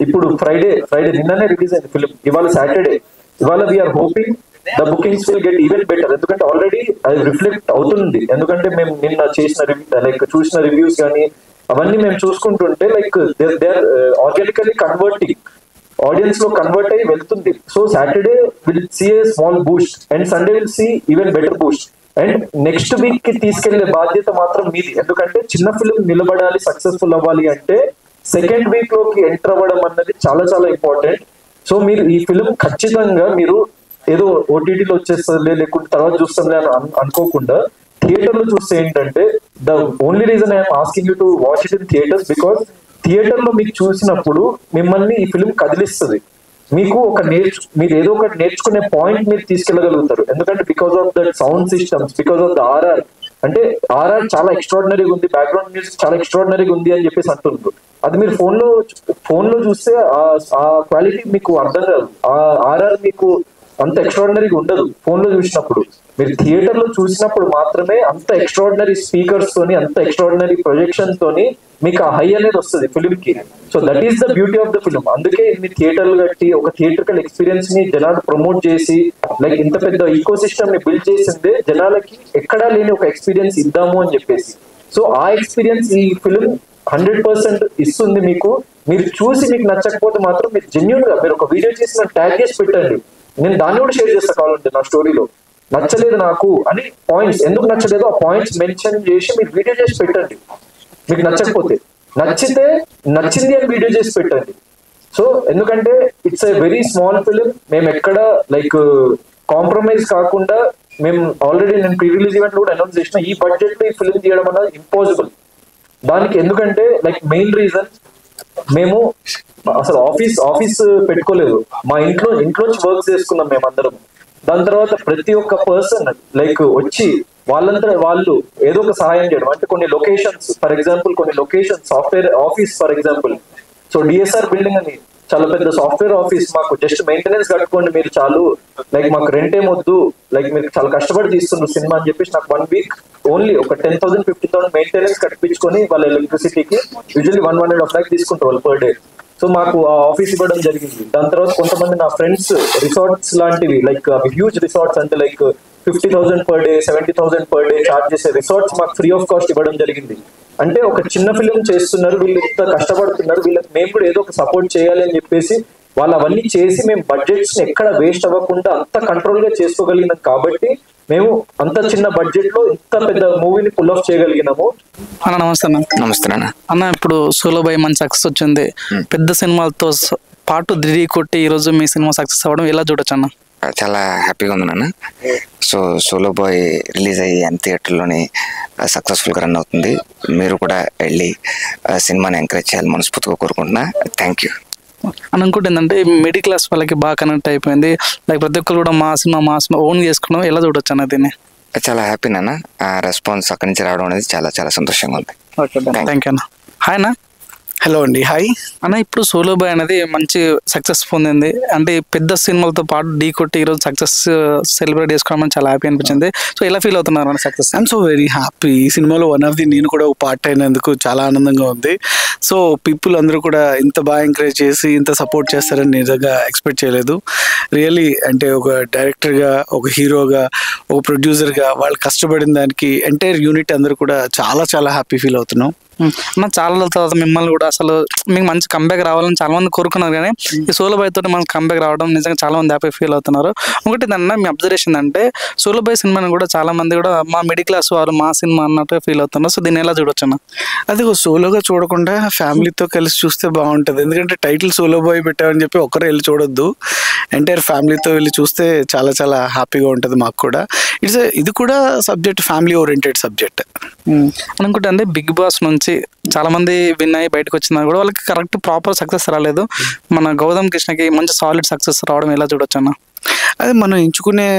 ఇప్పుడు ఫ్రైడే నిన్ననే రిలీజ్ అయింది ఫిలిం, ఇవాళ సాటర్డే, ఇవాళ we're hoping the bookings will get even better. ఎందుకంటే ఆల్రెడీ అది రిఫ్లెక్ట్ అవుతుంది. ఎందుకంటే మేము నిన్న చూసిన రివ్యూస్ కానీ అవన్నీ మేము చూసుకుంటుంటే like they are organically converting, audience లో కన్వర్ట్ అయ్యి వెళ్తుంది. So Saturday will see a small boost and Sunday will see even better boost. And next week కి తీసుకెళ్లే బాధ్యత మాత్రం మీది. ఎందుకంటే చిన్న ఫిలిం నిలబడాలి, సక్సెస్ఫుల్ అవ్వాలి అంటే సెకండ్ వీక్ లోకి ఎంటర్ అవ్వడం అన్నది చాలా చాలా ఇంపార్టెంట్. సో మీరు ఈ ఫిలిం ఖచ్చితంగా మీరు ఏదో ఓటీటీలో వచ్చేస్తుంది లేకుంటే తర్వాత చూస్తాంలే అని అనుకోకుండా థియేటర్ లో చూస్తే ఏంటంటే the only reason I'm asking you to watch it in theatres because theatre లో మీకు చూసినప్పుడు మిమ్మల్ని ఈ ఫిలిం కదిలిస్తుంది. మీకు మీరు ఏదో ఒకటి నేర్చుకునే పాయింట్ మీరు తీసుకెళ్ళగలుగుతారు. ఎందుకంటే because of that sound systems, because of the RR. అంటే ఆర్ఆర్ చాలా ఎక్స్ట్రాడినరీగా ఉంది, బ్యాక్గ్రౌండ్ మ్యూజిక్ చాలా ఎక్స్ట్రాడినరీగా ఉంది అని చెప్పేసి అంటున్నారు. అది మీరు ఫోన్ లో చూస్తే ఆ క్వాలిటీ మీకు అర్థం కాదు, ఆ ఆర్ఆర్ మీకు అంత ఎక్స్ట్రాడినరీగా ఉండదు ఫోన్ లో చూసినప్పుడు. మీరు థియేటర్ లో చూసినప్పుడు మాత్రమే అంత ఎక్స్ట్రాడినరీ స్పీకర్స్ తోని, అంత ఎక్స్ట్రాడినరీ ప్రొజెక్షన్ తోని మీకు ఆ హై అనేది వస్తుంది ఫిలిం కి. So that is the beauty of the film. అందుకే ఇన్ని థియేటర్లు కట్టి ఒక థియేటర్కల్ ఎక్స్పీరియన్స్ ని జనాలు ప్రమోట్ చేసి లైక్ ఇంత పెద్ద ఈకో సిస్టమ్ ని బిల్డ్ చేసిందే జనాలకి ఎక్కడా లేని ఒక ఎక్స్పీరియన్స్ ఇద్దాము అని చెప్పేసి. సో ఆ ఎక్స్పీరియన్స్ ఈ ఫిలిం 100% ఇస్తుంది మీకు. మీరు చూసి మీకు నచ్చకపోతే మాత్రం మీరు జెన్యూన్ గా మీరు ఒక వీడియో చేసి నాకు ట్యాగ్ చేసి పెట్టండి. నేను దాన్ని కూడా షేర్ చేస్తా కావాలంటే నా స్టోరీలో. నచ్చలేదు నాకు అని పాయింట్స్, ఎందుకు నచ్చలేదు ఆ పాయింట్స్ మెన్షన్ చేసి మీరు వీడియో చేసి పెట్టండి. మీకు నచ్చకపోతే, నచ్చితే నచ్చింది అని వీడియో చేసి పెట్టండి. సో ఎందుకంటే it's a very small film. మేము ఎక్కడ లైక్ కాంప్రమైజ్ కాకుండా, మేము ఆల్రెడీ నేను ప్రీ రిలీజ్ ఈవెంట్ కూడా అనౌన్స్ చేసిన, ఈ బడ్జెట్ లో ఈ ఫిలిం తీయడం అనేది ఇంపాసిబుల్. దానికి ఎందుకంటే లైక్ మెయిన్ రీజన్, మేము అసలు ఆఫీస్ పెట్టుకోలేదు, మా ఇంట్లోంచి వర్క్ చేసుకున్నాం మేమందరం. దాని తర్వాత ప్రతి ఒక్క పర్సన్ లైక్ వచ్చి వాళ్ళంతా వాళ్ళు ఏదో ఒక సహాయం చేయడం. అంటే కొన్ని లొకేషన్స్, ఫర్ ఎగ్జాంపుల్ కొన్ని locations software office for example, so DSR building అని చాలా పెద్ద సాఫ్ట్వేర్ ఆఫీస్, మాకు జస్ట్ మెయింటెనెన్స్ కట్టుకోండి మీరు చాలు, లైక్ మాకు రెంట్ ఏమొద్దు, లైక్ మీరు చాలా కష్టపడి తీస్తున్నారు సినిమా అని చెప్పేసి నాకు 1 వీక్ ఓన్లీ ఒక 10,000 15,000 మెయింటెనెన్స్ కట్టించుకొని వాళ్ళ ఎలక్ట్రిసిటీకి యూజువల్లీ 1.5 lakh తీసుకుంటారు వాళ్ళు పర్ డే. సో మాకు ఆ ఆఫీస్ ఇవ్వడం జరిగింది. దాని తర్వాత కొంతమంది నా ఫ్రెండ్స్ రిసార్ట్స్ లాంటివి లైక్ హ్యూజ్ రిసార్ట్స్ అంటే like 50,000 per day 70,000 per day charge చేసే రిసార్ట్స్ మాకు ఫ్రీ ఆఫ్ కాస్ట్ ఇవ్వడం జరిగింది. అంటే ఒక చిన్న ఫిలిం చేస్తున్నారు, వీళ్ళు ఇంత కష్టపడుతున్నారు, వీళ్ళకి మేము కూడా ఏదో ఒక సపోర్ట్ చేయాలి అని చెప్పేసి వాళ్ళు అవన్నీ చేసి మేము బడ్జెట్స్ ని ఎక్కడ వేస్ట్ అవ్వకుండా అంత కంట్రోల్ గా చేసుకోగలిగినాం. కాబట్టి మేము అంత చిన్న బడ్జెట్ లో ఇంత పెద్ద మూవీని పుల్ ఆఫ్ చేయగలిగినాము. అన్న నమస్తే అన్న. నమస్తే అన్న. అన్న ఇప్పుడు సోలో బాయ్ మంచి సక్సెస్ వచ్చింది, పెద్ద సినిమాలతో పాటు దిగి కొట్టి ఈ రోజు మీ సినిమా సక్సెస్ అవ్వడం ఎలా చూడొచ్చు అన్న? చాలా హ్యాపీగా ఉంది నాన్న. సో సోలో బాయ్ రిలీజ్ అయ్యి అన్ని థియేటర్లోని సక్సెస్ఫుల్గా రన్ అవుతుంది. మీరు కూడా వెళ్ళి సినిమాని ఎంకరేజ్ చేయాలని మనస్ఫూర్తిగా కోరుకుంటున్నా. Thank you. అని ఇంకోటి ఏంటంటే మిడిల్ క్లాస్ వాళ్ళకి బాగా కనెక్ట్ అయిపోయింది, లైక్ ప్రతి ఒక్కరు కూడా మా సినిమా ఓన్ చేసుకున్నాం, ఎలా చూడొచ్చు అన్న దీన్ని? చాలా హ్యాపీ నాన్న. ఆ రెస్పాన్స్ అక్కడి నుంచి రావడం అనేది చాలా చాలా సంతోషంగా ఉంది. ఓకే థ్యాంక్ యూ అన్న. హాయ్ అన్న. హలో అండి. హాయ్ అన్న. ఇప్పుడు సోలో బాయ్ అనేది మంచి సక్సెస్ పొందింది, అంటే పెద్ద సినిమాలతో పాటు ఢీ కొట్టి ఈరోజు సక్సెస్ సెలబ్రేట్ చేసుకోవడం చాలా హ్యాపీ అనిపించింది. సో ఎలా ఫీల్ అవుతున్నారు అన్న success? I'm so very happy. ఈ సినిమాలో వన్ ఆఫ్ ది నేను కూడా ఒక పార్ట్ అయినందుకు చాలా ఆనందంగా ఉంది. సో పీపుల్ అందరూ కూడా ఇంత బాగా ఎంకరేజ్ చేసి ఇంత సపోర్ట్ చేస్తారని నిజంగా ఎక్స్పెక్ట్ చేయలేదు. రియలీ అంటే ఒక డైరెక్టర్గా, ఒక హీరోగా, ఒక ప్రొడ్యూసర్గా వాళ్ళు కష్టపడిన దానికి ఎంటైర్ యూనిట్ అందరూ కూడా చాలా చాలా హ్యాపీ ఫీల్ అవుతున్నాం. అన్న చాలా తర్వాత మిమ్మల్ని కూడా అసలు మీకు మంచి కంబ్యాక్ రావాలని చాలా మంది కోరుకున్నారు, కానీ ఈ సోలో బాయ్ తోటి మనకి కంబ్యాక్ రావడం నిజంగా చాలా మంది హ్యాపీ ఫీల్ అవుతున్నారు. ఒకటి అన్న మీ అబ్జర్వేషన్ అంటే సోలో బాయ్ సినిమాని కూడా చాలా మంది కూడా మా మిడిల్ క్లాస్ వారు మా సినిమా అన్నట్టు ఫీల్ అవుతున్నారు. సో దీన్ని ఎలా చూడొచ్చు అన్న? అది సోలోగా చూడకుండా ఫ్యామిలీతో కలిసి చూస్తే బాగుంటుంది. ఎందుకంటే టైటిల్ సోలో బాయ్ పెట్టామని చెప్పి ఒక్కరే వెళ్ళి చూడొద్దు, ఎంటైర్ ఫ్యామిలీతో వెళ్ళి చూస్తే చాలా చాలా హ్యాపీగా ఉంటుంది మాకు కూడా. ఇది కూడా సబ్జెక్ట్ ఫ్యామిలీ ఓరియంటెడ్ సబ్జెక్ట్. అనుకుంటే అంటే బిగ్ బాస్ నుంచి చాలా మంది విన్ అయ్యి బయటకు వచ్చినా కూడా వాళ్ళకి కరెక్ట్ ప్రాపర్ సక్సెస్ రాలేదు. మన గౌతమ్ కృష్ణకి మంచి సాలిడ్ సక్సెస్ రావడం ఎలా చూడొచ్చు అన్న? అది మనం ఎంచుకునే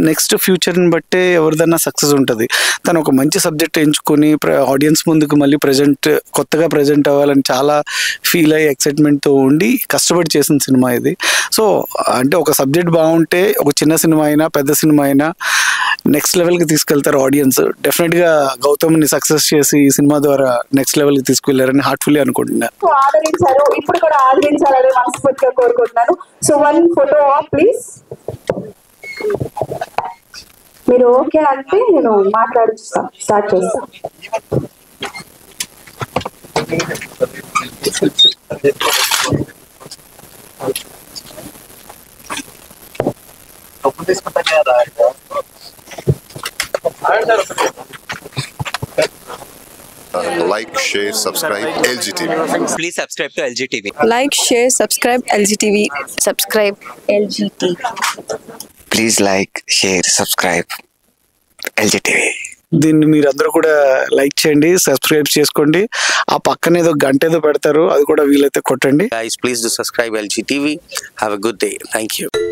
నెక్స్ట్ ఫ్యూచర్ని బట్టే ఎవరిదన్నా సక్సెస్ ఉంటుంది. తను ఒక మంచి సబ్జెక్ట్ ఎంచుకొని ఆడియన్స్ ముందుకు మళ్ళీ కొత్తగా ప్రజెంట్ అవ్వాలని చాలా ఫీల్ అయ్యి ఎక్సైట్మెంట్తో ఉండి కష్టపడి చేసిన సినిమా ఇది. సో అంటే ఒక సబ్జెక్ట్ బాగుంటే ఒక చిన్న సినిమా అయినా పెద్ద సినిమా అయినా నెక్స్ట్ లెవెల్కి తీసుకెళ్తారు ఆడియన్స్. డెఫినెట్గా గౌతమ్ని సక్సెస్ చేసి ఈ సినిమా ద్వారా నెక్స్ట్ లెవెల్కి తీసుకెళ్లారని హార్ట్ఫుల్లీ అనుకుంటున్నాను. ఆదరించారు, ఇప్పుడు కూడా ఆదరించాలని మనస్ఫూర్తిగా కోరుకుంటున్నాను. So 1 photo please. మీరు ఓకే అంటే నేను మాట్లాడుస్తాను, స్టార్ట్ చేస్తాను. Like, share, subscribe LGTV. Please subscribe to LGTV. Like, share, subscribe LGTV. Subscribe LGTV. Please like, share, subscribe LGTV. దీన్ని మీరు అందరూ కూడా లైక్ చేయండి, సబ్స్క్రైబ్ చేసుకోండి. ఆ పక్కన ఏదో గంట ఏదో పెడతారు, అది కూడా వీలైతే కొట్టండి. Guys, please do subscribe LGTV. Have a good day. Thank you.